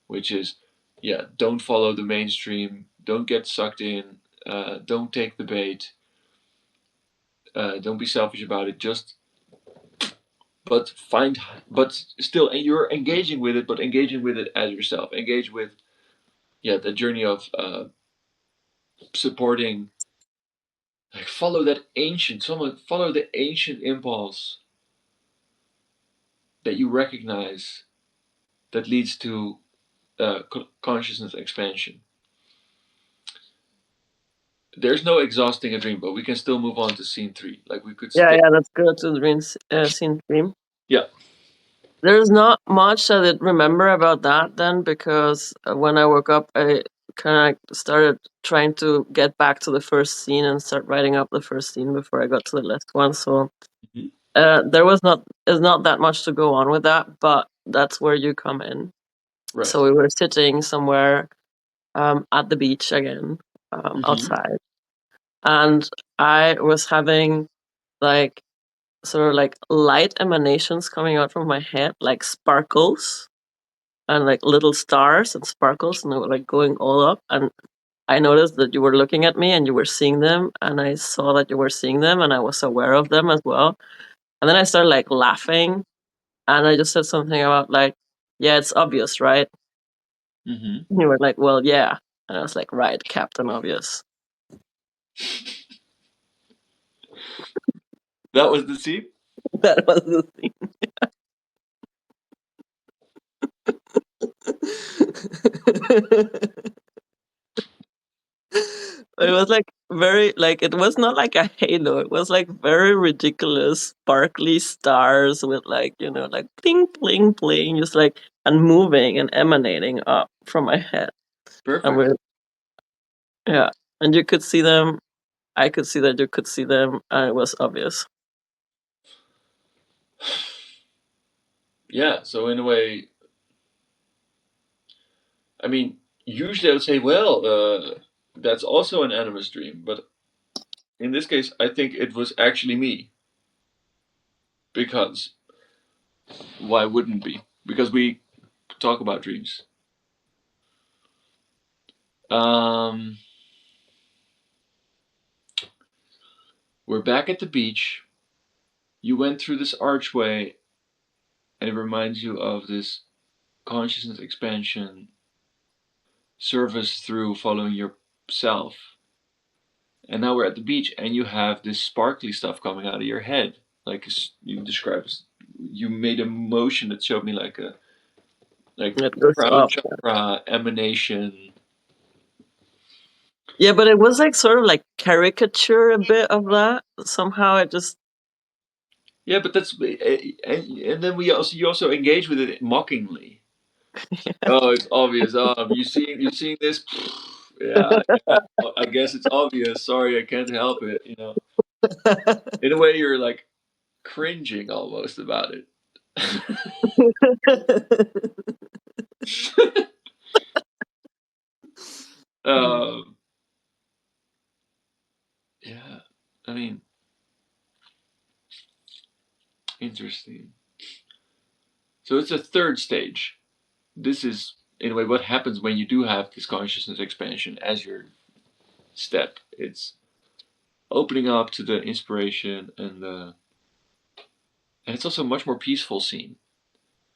which is, yeah, don't follow the mainstream, don't get sucked in, don't take the bait, don't be selfish about it. Just but find, but still, and you're engaging with it, but engaging with it as yourself. Engage with, yeah, the journey of supporting, like, follow the ancient impulse that you recognize that leads to consciousness expansion. There's no exhausting a dream, but we can still move on to scene three. Like we could Yeah, stay. yeah, let's go to the scene dream. Yeah. There's not much I did remember about that then, because when I woke up, I kind of started trying to get back to the first scene and start writing up the first scene before I got to the last one. So Mhm. there was not is not that much to go on with that, but that's where you come in. Right. So we were sitting somewhere at the beach again, Mm-hmm. outside, and I was having like sort of like light emanations coming out from my head, like sparkles and like little stars and sparkles, and they were like going all up. And I noticed that you were looking at me and you were seeing them, and I saw that you were seeing them, and I was aware of them as well. And then I started like laughing, and I just said something about like, yeah, it's obvious, right? Mm-hmm. And you were like, well, yeah. And I was like, right, Captain Obvious. That was the scene. That was the thing. It was like very like it was not like a halo. It was like very ridiculous, sparkly stars with like like bling bling bling, just like and moving and emanating up from my head. And Perfect. we're yeah, and you could see them. I could see that you could see them, and it was obvious. Yeah. So in a way, I mean, usually I would say, well, that's also an animus dream, but in this case, I think it was actually me because why wouldn't be? Because we talk about dreams. Um, we're back at the beach. You went through this archway, and it reminds you of this consciousness expansion service through following yourself. And now we're at the beach, and you have this sparkly stuff coming out of your head, like you described. You made a motion that showed me like It goes crown up. chakra emanation. Yeah, but it was like sort of like caricature a bit of that. Somehow it just Yeah, but that's and then you also engage with it mockingly. Oh, it's obvious. You seeing this? Yeah, yeah. I guess it's obvious. Sorry, I can't help it. In a way, you're like cringing almost about it. um, yeah, I mean, interesting. So it's a third stage. This is, in a way, what happens when you do have this consciousness expansion as your step. It's opening up to the inspiration and it's also a much more peaceful scene.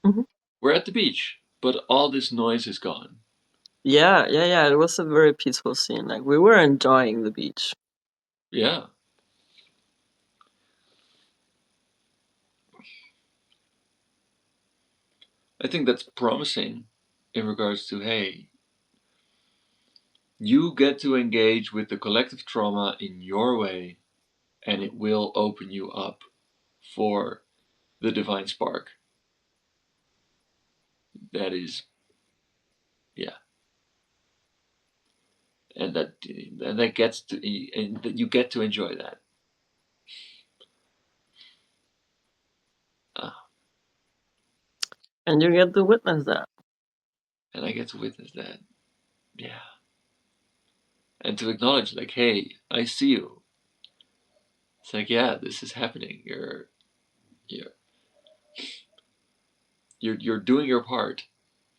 Mhm. We're at the beach, but all this noise is gone. Yeah, yeah, yeah. It was a very peaceful scene. Like we were enjoying the beach. Yeah, I think that's promising in regards to hey, you get to engage with the collective trauma in your way, and it will open you up for the divine spark. That is, yeah, and that gets to and that you get to enjoy that. Ah, And you get to witness that. and I get to witness that. Yeah, and to acknowledge like, hey, I see you. It's like, yeah, this is happening. You're you're doing your part.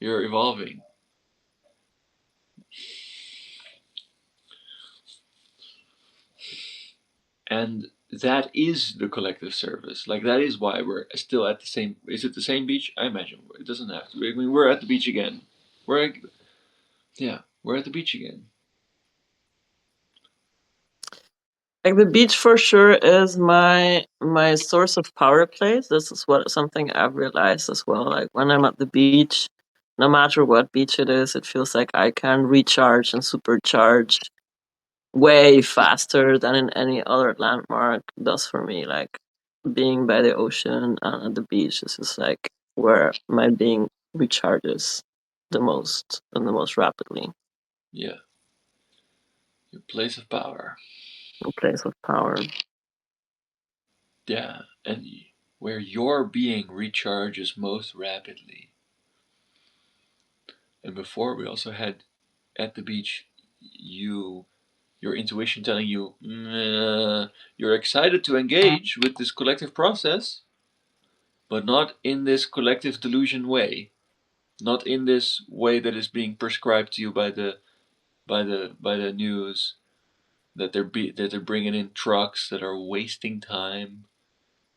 You're evolving, and that is the collective service. Like that is why we're still at the same. Is it the same beach? I imagine it doesn't have to. I mean, we're at the beach again. We're yeah, we're at the beach again. Like the beach for sure is my source of power plays. This is what something I've realized as well. Like when I'm at the beach, no matter what beach it is, it feels like I can recharge and supercharge way faster than in any other landmark does for me. Like being by the ocean and at the beach is just like where my being recharges the most and the most rapidly. Yeah, your place of power. A place of power. Yeah, and where your being recharges most rapidly. And before we also had at the beach, your intuition telling you you're excited to engage with this collective process, but not in this collective delusion way, not in this way that is being prescribed to you by the news that they're bringing in trucks that are wasting time,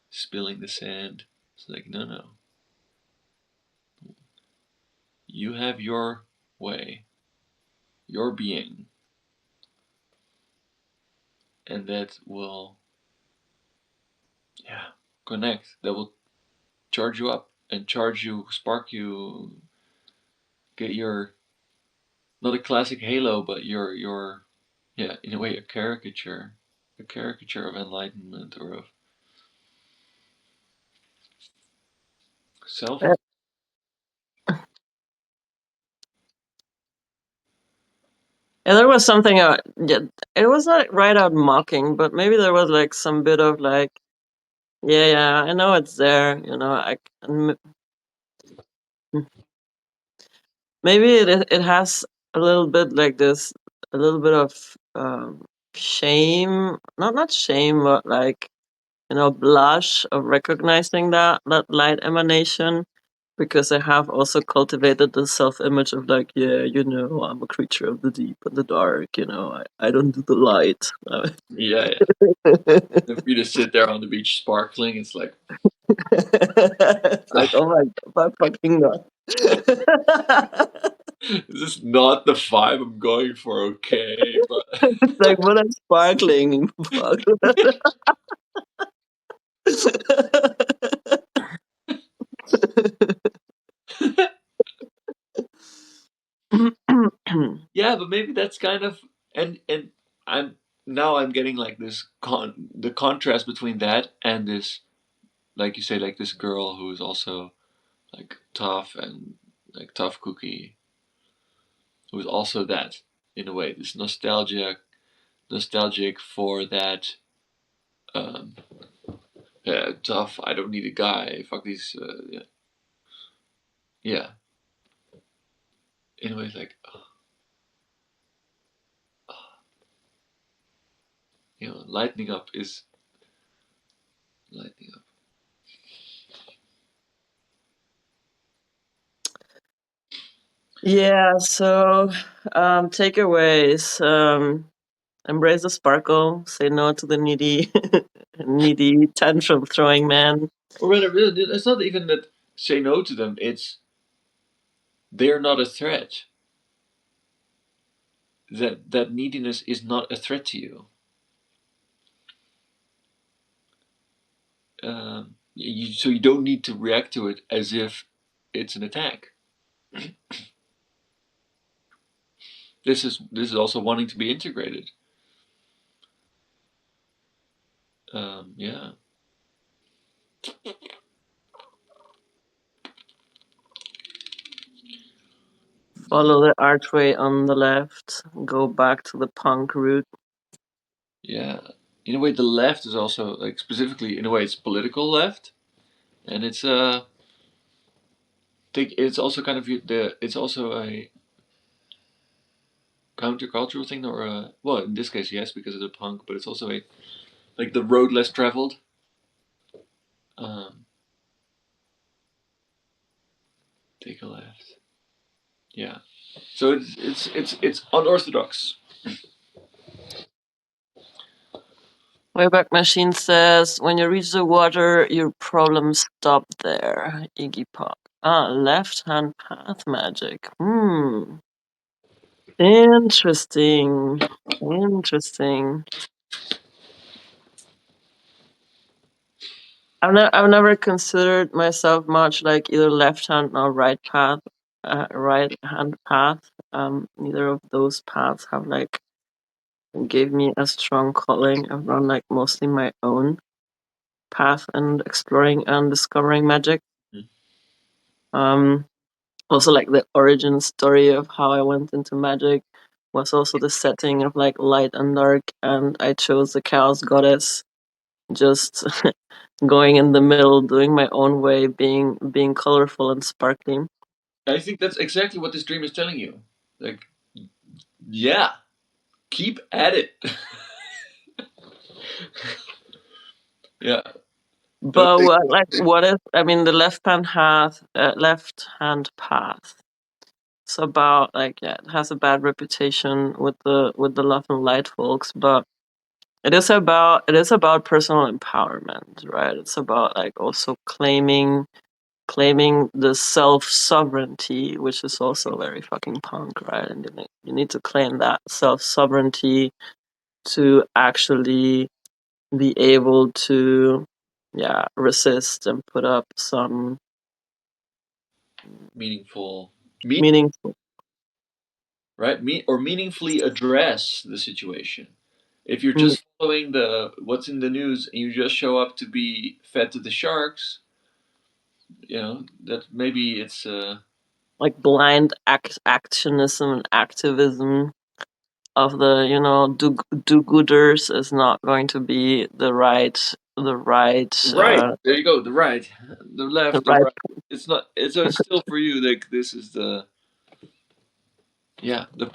spilling the sand. It's like no, you have your way, your being, and that will yeah connect. That will charge you up and charge you, spark you, get your, not a classic Halo, but your yeah, in a way a caricature of enlightenment or of self. Yeah, there was something. Yeah, it was not right out mocking, but maybe there was like some bit of like, yeah, yeah, I know it's there. Maybe it has a little bit like this, a little bit of shame, not shame, but like blush of recognizing that light emanation, because I have also cultivated the self-image of like, yeah, I'm a creature of the deep and the dark. I don't do the light. Yeah, yeah. And for you to sit there on the beach sparkling, it's like, It's like, oh my god, I fucking not. this is not the vibe I'm going for, okay? But It's like, what I'm sparkling. Fuck. yeah, but maybe that's kind of, and I'm getting like the contrast between that and this, like you say, like this girl who is also like tough and like tough cookie, who is also that in a way, this nostalgic for that, um yeah, tough, I don't need a guy, fuck these, yeah, yeah, in a way it's like, lightening up is lightening up. Yeah, so takeaways. Embrace the sparkle, say no to the needy tantrum throwing man. Or rather, really, it's not even that say no to them, it's they're not a threat. That neediness is not a threat to you. So you don't need to react to it as if it's an attack. This is also wanting to be integrated. Yeah. Follow the archway on the left, go back to the punk route. Yeah. In a way, the left is also like specifically in a way it's political left, and it's also kind of it's also a countercultural thing, or well, in this case, yes, because of the punk, but it's also a like the road less traveled. Um, take a left. Yeah. So it's unorthodox. Wayback Machine says, when you reach the water, your problems stop there. Iggy Pop. Left-hand path magic. Interesting. Interesting. I've never considered myself much like either left hand or right hand path. Neither of those paths have like gave me a strong calling. I've run like mostly my own path and exploring and discovering magic. Mm. Um, Also like the origin story of how I went into magic was also the setting of like light and dark, and I chose the chaos goddess, just going in the middle, doing my own way, being colorful and sparkling. I think that's exactly what this dream is telling you. Like, yeah, keep at it. Yeah. Don't But take. what if, I mean, the left hand path? It's about like, yeah, it has a bad reputation with the love and light folks, but it is about personal empowerment, right? It's about like also claiming the self sovereignty, which is also very fucking punk, right? And you need to claim that self sovereignty to actually be able to, resist and put up some Meaningful. Meaningful. right? Or meaningfully address the situation. If you're Mm. just following the what's in the news and you just show up to be fed to the sharks, that maybe it's Like blind actionism and activism of the do-gooders is not going to be right. There you go. The right, the the left, the right. right. It's not. It's still for you. Like this is the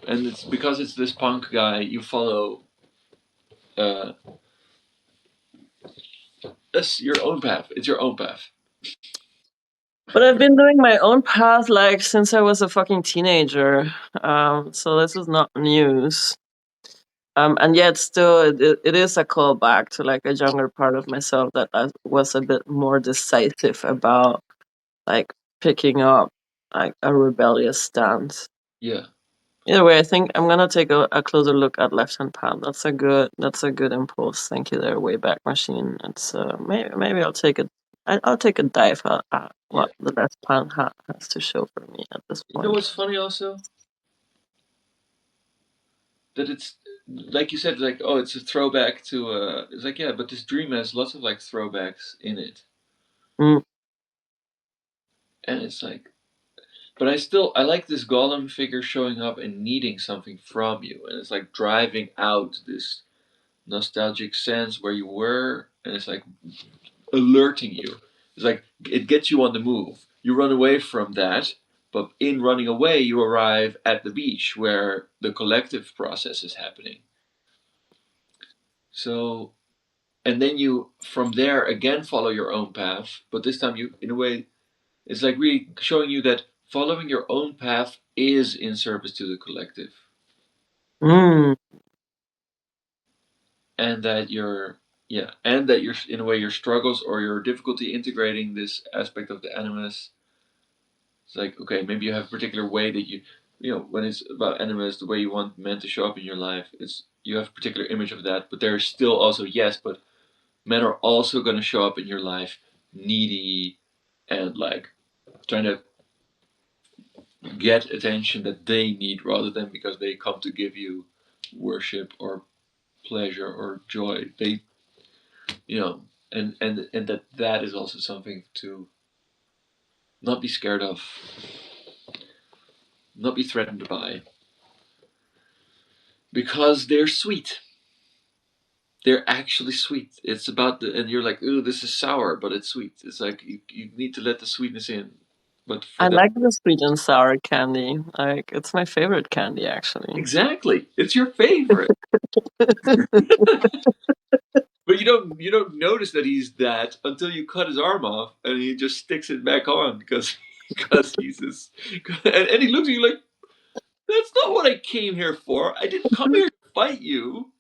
and it's because it's this punk guy you follow. Uh, That's your own path. It's your own path. But I've been doing my own path like since I was a fucking teenager. So this is not news. And yet still it is a callback to like a younger part of myself that I was a bit more decisive about like picking up like a rebellious stance. Yeah. Either way, I think I'm gonna take a closer look at Left Hand Path. That's a good impulse. Thank you there, Wayback Machine. It's maybe I'll take a dive at Yeah. what the Left Hand has to show for me at this You know point. what's funny also? That it's like you said, like, oh, it's a throwback to it's like, yeah, but this dream has lots of like throwbacks in it. Mm. And it's like, but I like this golem figure showing up and needing something from you, and it's like driving out this nostalgic sense where you were, and it's like alerting you. It's like it gets you on the move. You run away from that, but in running away, you arrive at the beach where the collective process is happening. So, and then you from there again follow your own path, but this time you, in a way, it's like really showing you that following your own path is in service to the collective, Mm. and that you're in a way your struggles or your difficulty integrating this aspect of the animus. It's like, okay, maybe you have a particular way that when it's about animus, the way you want men to show up in your life, it's you have a particular image of that, but there's still also, yes, but men are also going to show up in your life needy and like trying to get attention that they need rather than because they come to give you worship or pleasure or joy. They, and that is also something to not be scared of, not be threatened by, because they're sweet. They're actually sweet. It's about and you're like, ooh, this is sour, but it's sweet. It's like you need to let the sweetness in. But for I them, like the sweet and sour candy. Like it's my favorite candy actually. exactly, it's your favorite. But you don't notice that he's that until you cut his arm off and he just sticks it back on because because he's this and he looks at you like, that's not what I came here for. I didn't come here to fight you.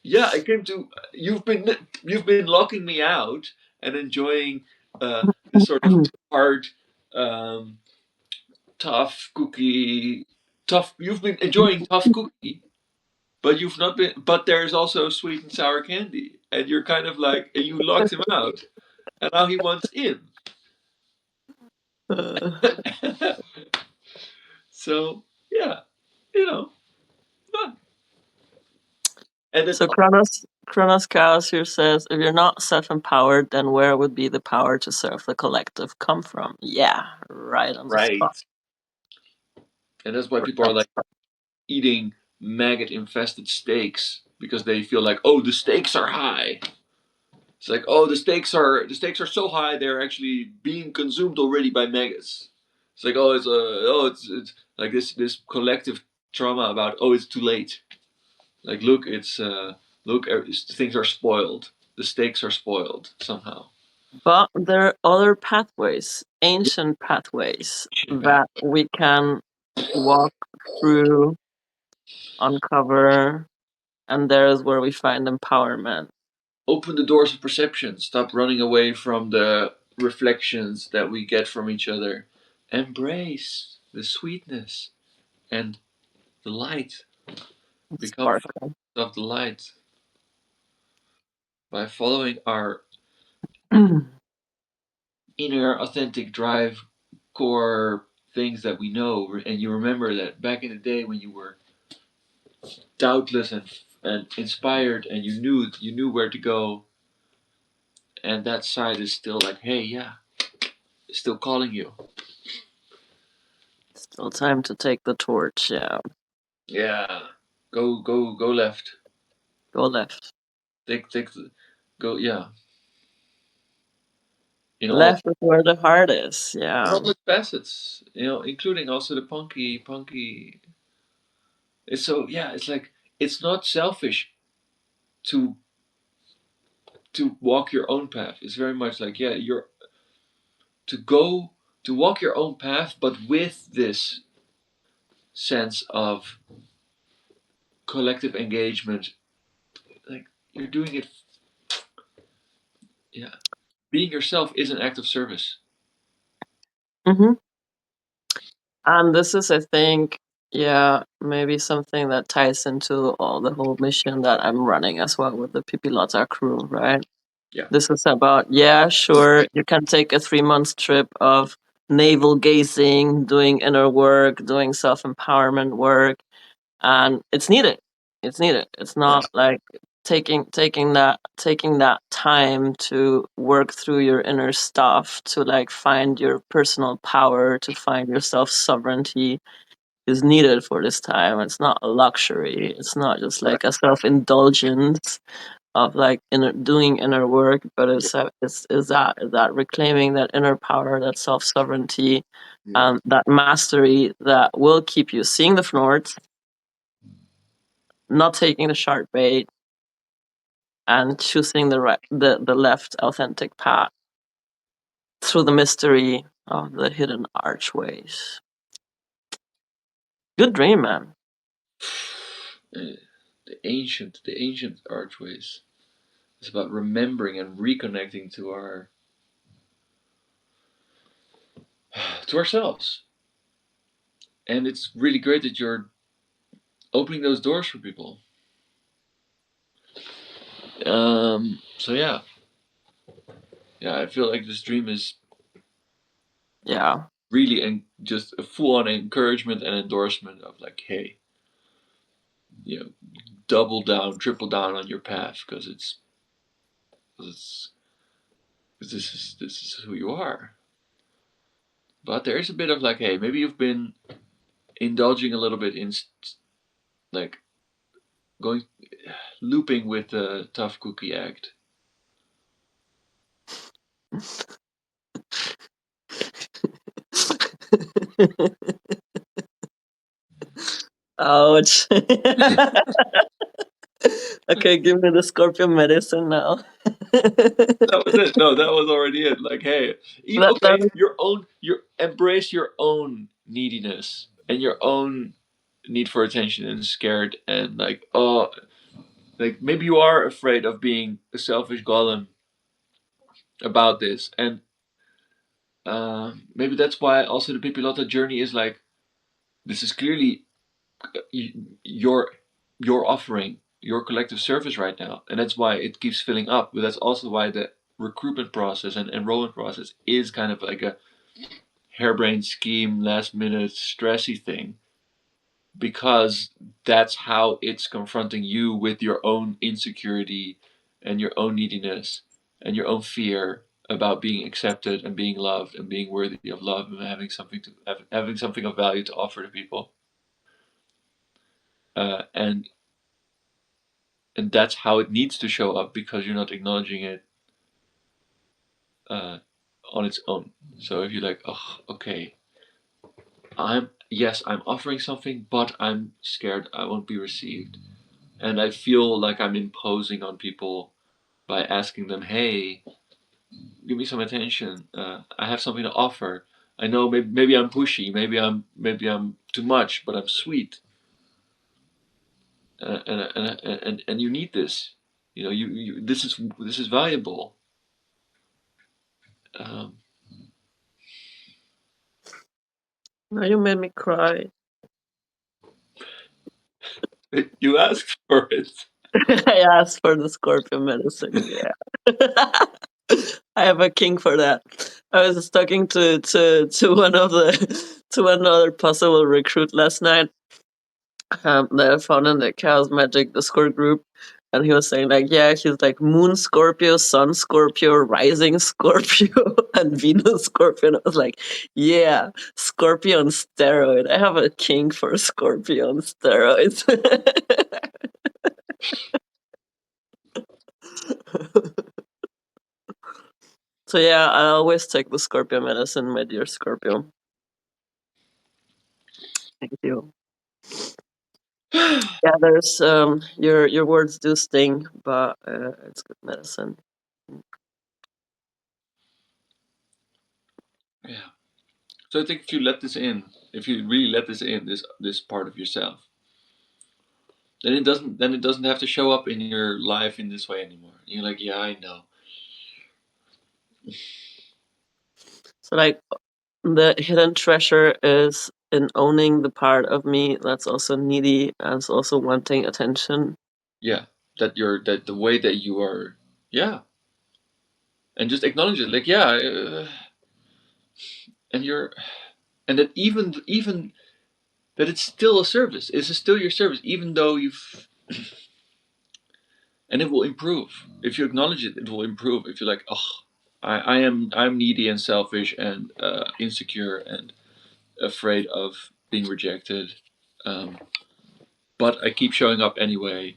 Yeah, I came to. You've been locking me out and enjoying this sort of hard, um, tough cookie. Tough. You've been enjoying tough cookie, but you've not been. But there's also sweet and sour candy, and you're kind of like, and you locked him out, and now he wants in. So yeah, you know, fun. And then So Kronos Chaos here says, if you're not self-empowered, then where would be the power to serve the collective come from? Yeah, right on the right, spot. and that's why people are like eating maggot infested steaks because they feel like, oh, the stakes are high. It's like, oh, the stakes are so high they're actually being consumed already by maggots. It's like, oh, it's like this collective trauma about, oh, it's too late. Like, look, things are spoiled. The stakes are spoiled somehow. But there are other pathways, ancient pathways, that we can walk through, uncover, and there is where we find empowerment. Open the doors of perception. Stop running away from the reflections that we get from each other. Embrace the sweetness and the light. Become Sparkle. of the light by following our inner authentic drive core things that we know, and you remember that back in the day when you were doubtless and inspired, and you knew where to go, and that side is still like, hey, yeah, it's still calling you. Still time to take the torch. Yeah, Yeah, go left. go left. Go, yeah. In all Left is where the heart is. in Yeah. all its facets, including also the punky. It's so, yeah. It's like, it's not selfish to walk your own path. It's very much like, yeah, you're to go to walk your own path, but with this sense of collective engagement. Like, you're doing it. Yeah, being yourself is an act of service. Mm-hmm. And this is, I think, yeah, maybe something that ties into all the whole mission that I'm running as well with the Pipilata crew, right? Yeah. This is about, yeah, sure, you can take a 3 month trip of navel gazing, doing inner work, doing self empowerment work, and it's needed. It's needed. It's not like taking that time to work through your inner stuff, to like find your personal power, to find your self sovereignty, is needed for this time. It's not a luxury. It's not just Right. like a self indulgence of like doing inner work, but is that reclaiming that inner power, that self sovereignty, Yeah. and that mastery that will keep you seeing the fnorts, not taking the sharp bait, and choosing the left authentic path through the mystery of the hidden archways. Good dream, man. The ancient archways. It's about remembering and reconnecting to ourselves. And it's really great that you're opening those doors for people. So yeah, I feel like this dream is Yeah. really just a full-on encouragement and endorsement of like, hey, double down, triple down on your path, because this is who you are. But there is a bit of like, hey, maybe you've been indulging a little bit in like going looping with the tough cookie act. Ouch. Okay, give me the scorpion medicine now. That was it. No, that was already it. Like, hey, That okay, your embrace your own neediness and your own need for attention and scared and like, oh, like maybe you are afraid of being a selfish golem about this, and maybe that's why also the Pipilota journey is like, this is clearly your offering, your collective service right now, and that's why it keeps filling up. But that's also why the recruitment process and enrollment process is kind of like a harebrained scheme, last minute stressy thing, because that's how it's confronting you with your own insecurity and your own neediness and your own fear about being accepted and being loved and being worthy of love and having something of value to offer to people. And that's how it needs to show up, because you're not acknowledging it uh, on its own. So if you're like, oh, okay, I'm offering something, but I'm scared I won't be received, and I feel like I'm imposing on people by asking them, hey, give me some attention. I have something to offer. I know maybe I'm pushy, maybe I'm too much, but I'm sweet, and you need this. This is valuable. Um, now you made me cry. you asked for it. I asked for the scorpion medicine. Yeah. I have a king for that. I was just talking to one of the to another possible recruit last night, that I found in the Chaos Magic Discord group, and he was saying like, yeah, he's like Moon Scorpio, Sun Scorpio, Rising Scorpio, and Venus Scorpio. And I was like, yeah, Scorpio on steroid. I have a king for Scorpio on steroids. So yeah, I always take the Scorpio medicine, my dear Scorpio. Thank you. Yeah, there's your words do sting, but it's good medicine. Yeah. So I think if you let this in, if you really let this in, this part of yourself, then it doesn't have to show up in your life in this way anymore. You're like, yeah, I know. So like the hidden treasure is in owning the part of me that's also needy and also wanting attention. Yeah, that the way that you are, yeah, and just acknowledge it. Like, yeah, and you're, and that even that it's still a service. It's still your service, even though you've, and it will improve if you acknowledge it. It will improve if you're like, oh, I'm needy and selfish and insecure and afraid of being rejected, um, but I keep showing up anyway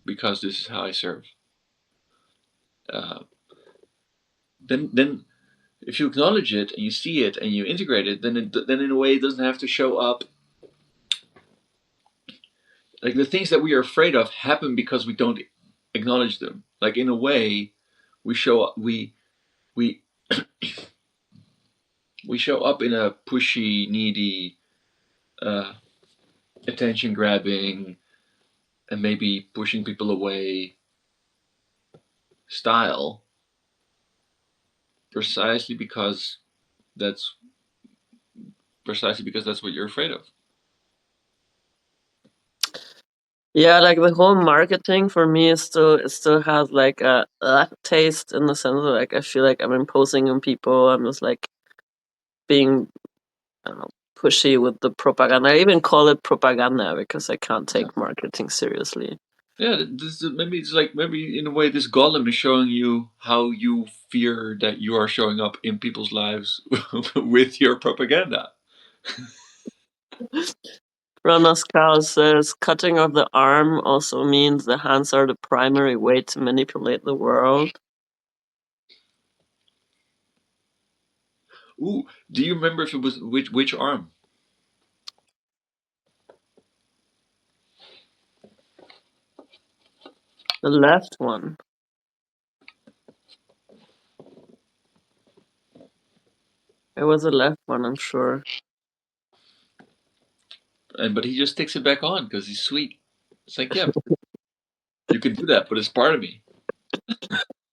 because this is how I serve. Uh, then if you acknowledge it and you see it and you integrate it, then in a way it doesn't have to show up. Like the things that we are afraid of happen because we don't acknowledge them. Like in a way, we show up we we show up in a pushy, needy, uh, attention grabbing, and maybe pushing people away style, precisely because that's that's what you're afraid of. Yeah, like the whole marketing for me is still it still has like a taste in the sense of like I feel like I'm imposing on people. I'm just like being, I don't know, pushy with the propaganda. I even call it propaganda because I can't Yeah. take marketing seriously. Yeah, maybe it's like maybe in a way this golem is showing you how you fear that you are showing up in people's lives with your propaganda. Ramascal says cutting off the arm also means the hands are the primary way to manipulate the world. Ooh, do you remember if it was which arm? The left one. It was the left one, I'm sure. And but he just sticks it back on because he's sweet. It's like, yeah, you can do that, but it's part of me.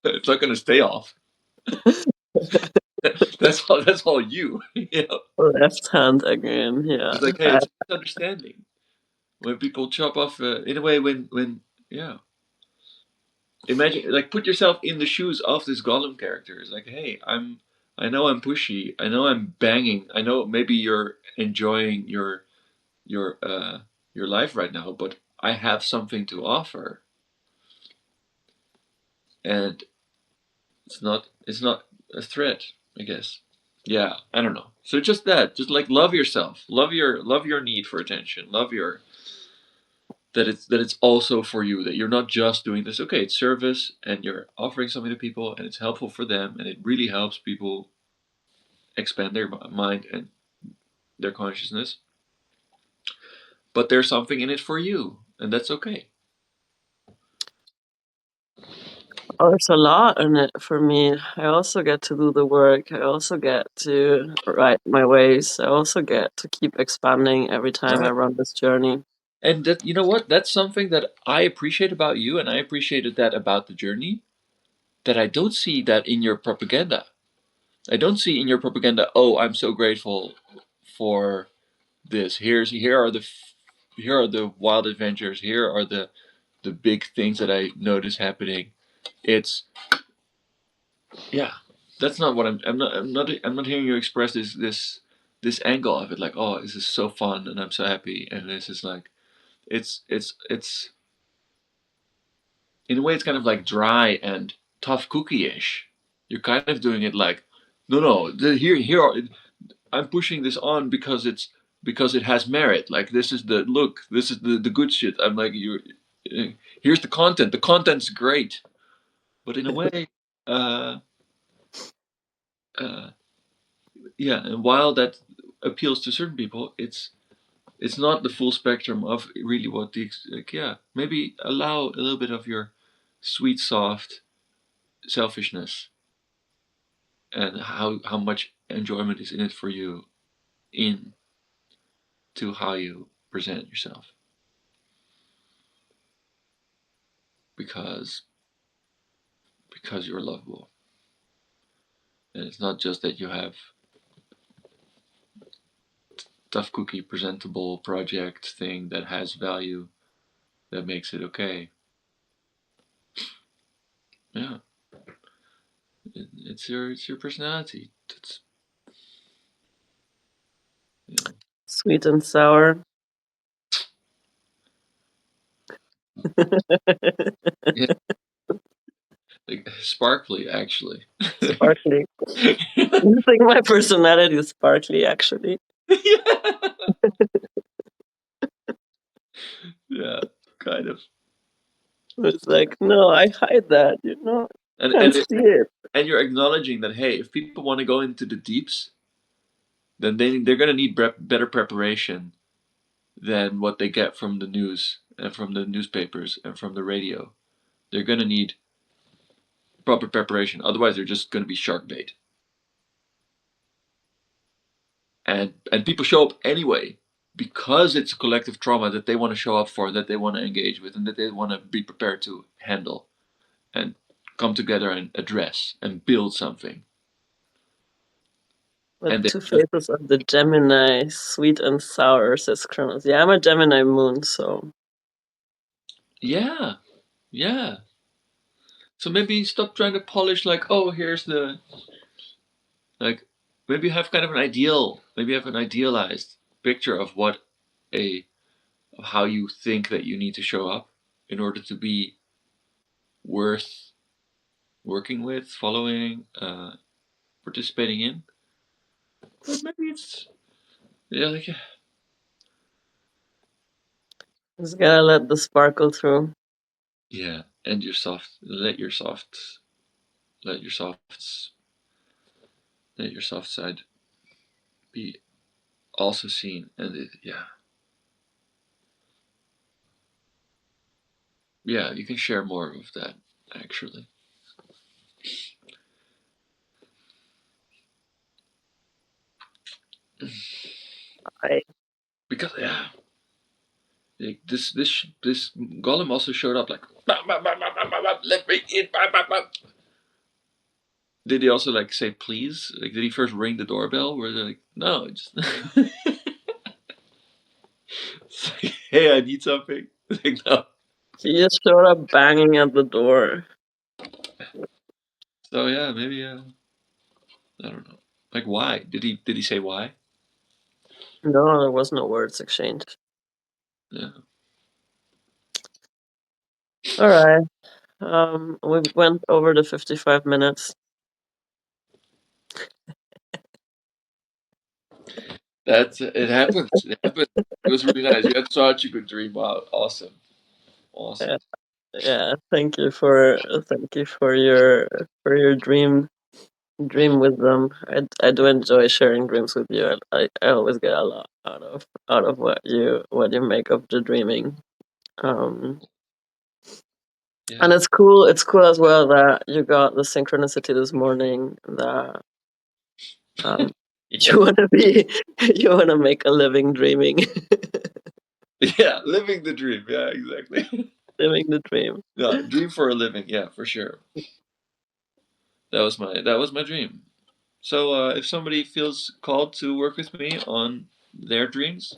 It's not gonna stay off. That's all. That's all you. You know? Left hand again, yeah. It's like, hey, it's misunderstanding when people chop off. In a way, when yeah, imagine like put yourself in the shoes of this golem character. It's like, hey, I know I'm pushy. I know I'm banging. I know maybe you're enjoying your your life right now, but I have something to offer, and it's not a threat, I guess. Yeah, I don't know. So just that, just like love yourself, love your need for attention, love your that it's also for you, that you're not just doing this. Okay, it's service, and you're offering something to people, and it's helpful for them, and it really helps people expand their mind and their consciousness. But there's something in it for you, and that's okay. Oh, there's a lot in it for me. I also get to do the work. I also get to write my ways. I also get to keep expanding every time I Right. run this journey. And that, you know what? That's something that I appreciate about you, and I appreciated that about the journey. That I don't see that in your propaganda. I don't see in your propaganda. Oh, I'm so grateful for this. Here are the wild adventures. Here are the big things that I notice happening. It's yeah. that's not what I'm not hearing you express this angle of it, like, oh, this is so fun and I'm so happy, and this is like, it's in a way it's kind of like dry and tough cookie-ish. You're kind of doing it like, no, I'm pushing this on because it has merit. Like, this is the look, this is the good shit. I'm like, here's the content. The content's great, but in a way, uh, uh, yeah. And while that appeals to certain people, it's not the full spectrum of really what the like, yeah. Maybe allow a little bit of your sweet, soft selfishness and how much enjoyment is in it for you in to how you present yourself, because you're lovable. And it's not just that you have tough cookie presentable project thing that has value that makes it okay. Yeah, it's your personality. It's, you know, Sweet and sour. yeah, like sparkly actually. Sparkly. You think my personality is sparkly, actually? Yeah. Yeah, kind of. It's like, no, I hide that, And can't see it. and you're acknowledging that, hey, if people want to go into the deeps, then they're gonna need better preparation than what they get from the news and from the newspapers and from the radio. They're gonna need proper preparation. Otherwise, they're just gonna be shark bait. And people show up anyway because it's a collective trauma that they want to show up for, that they want to engage with, and that they want to be prepared to handle and come together and address and build something. The And they two just, faces of the Gemini, sweet and sour, says Kronos. Yeah, I'm a Gemini moon, so yeah, yeah. So maybe stop trying to polish, like, oh, here's the, like, maybe have kind of an ideal, maybe have an idealized picture of what a of how you think that you need to show up in order to be worth working with, following, participating in. But maybe it's, yeah, like, just gotta let the sparkle through. yeah, and your soft, let your softs, let your soft side be also seen, and yeah, yeah, you can share more of that actually. I Because yeah, like this golem also showed up like, "Bah, bah, bah, bah, bah, bah, bah, let me in. Bah, bah, bah." Did he also like say please? Like, did he first ring the doorbell? Where they're like, no, just it's like, hey, I need something. Like, no. He just showed up banging at the door. So yeah, maybe I don't know. Like, why did he say why? No, there was no words exchanged. Yeah. All right. We went over the 55 minutes. That's it. Happened. It happened. It was really nice. You had such a good dream. Wow, awesome, awesome. Yeah, yeah. Thank you for your dream wisdom. I do enjoy sharing dreams with you. I always get a lot out of what you make of the dreaming. Um, Yeah. and it's cool as well that you got the synchronicity this morning that um you wanna be you wanna make a living dreaming, Yeah, living the dream. Yeah, exactly. living the dream. Yeah, dream for a living. Yeah, for sure. That was my dream. So if somebody feels called to work with me on their dreams,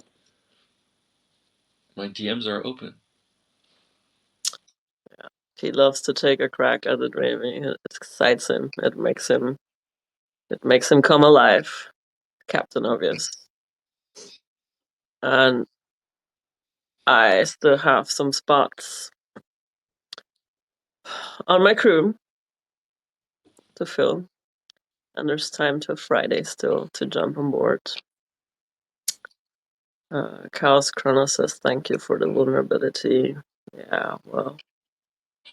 my DMs are open. He loves to take a crack at the dreaming. It excites him. It makes him It makes him come alive. Captain Obvious. And I still have some spots on my crew to fill. And there's time till Friday still to jump on board. Chaos Chrono says thank you for the vulnerability. Yeah, well,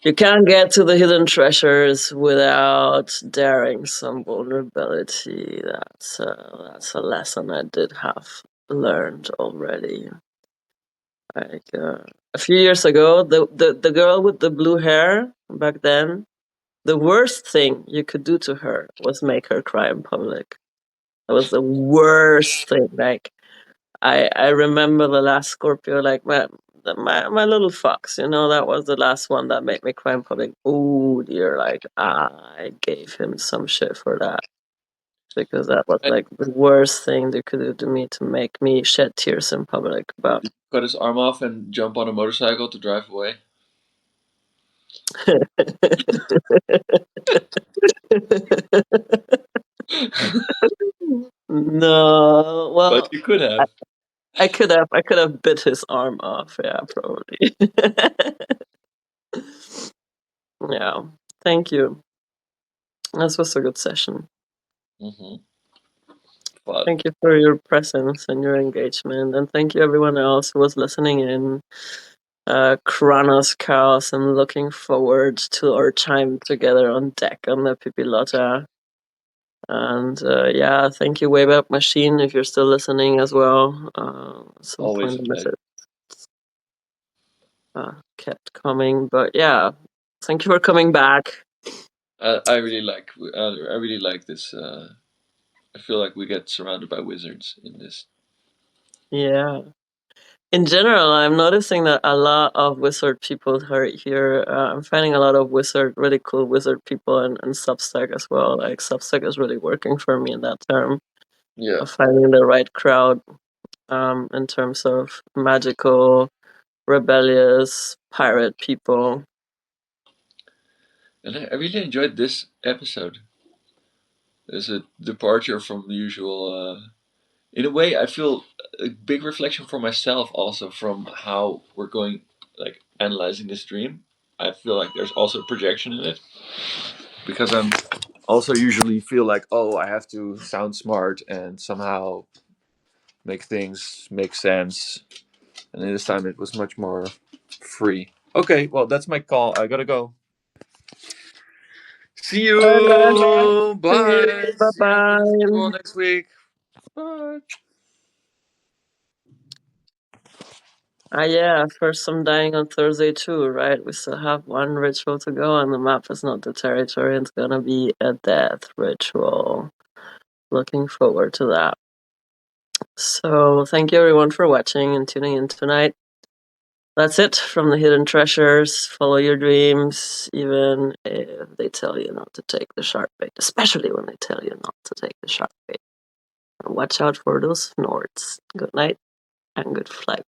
you can't get to the hidden treasures without daring some vulnerability. That's a lesson I did have learned already. Like a few years ago, the girl with the blue hair back then, the worst thing you could do to her was make her cry in public. That was the worst thing. Like I remember the last Scorpio, like my little fox, that was the last one that made me cry in public. Oh dear, like I gave him some shit for that. Because that was like the worst thing they could do to me to make me shed tears in public. But Cut his arm off and jump on a motorcycle to drive away. No, well, But you could have. I could have bit his arm off. Yeah, probably. Yeah, thank you. This was a good session. Mm-hmm. Thank you for your presence and your engagement, and thank you everyone else who was listening in. Kronos Chaos, and looking forward to our time together on deck on the Pipilotta. And yeah, thank you, Wayback Machine, if you're still listening as well. Some Always point message kept coming, but yeah, thank you for coming back. I really like this. I feel like we get surrounded by wizards in this. Yeah. In general, I'm noticing that a lot of wizard people are here. I'm finding a lot of really cool wizard people and Substack as well. Like Substack is really working for me in that term. Yeah. Of finding the right crowd in terms of magical, rebellious, pirate people. And I really enjoyed this episode. There's a departure from the usual. In a way, I feel a big reflection for myself also from how we're going, like analyzing this dream. I feel like there's also a projection in it because I'm also usually feel like, oh, I have to sound smart and somehow make things make sense. And this time it was much more free. Okay, well, that's my call. I gotta go. See you. Bye. Bye See you all bye. next week. Bye. Yeah, first I'm dying on Thursday too, right? We still have one ritual to go, and the map is not the territory. It's gonna be a death ritual. Looking forward to that. So, thank you everyone for watching and tuning in tonight. That's it from the Hidden Treasures. Follow your dreams, even if they tell you not to take the sharp bait, especially when they tell you not to take the sharp bait. And watch out for those snorts. Good night and good flight.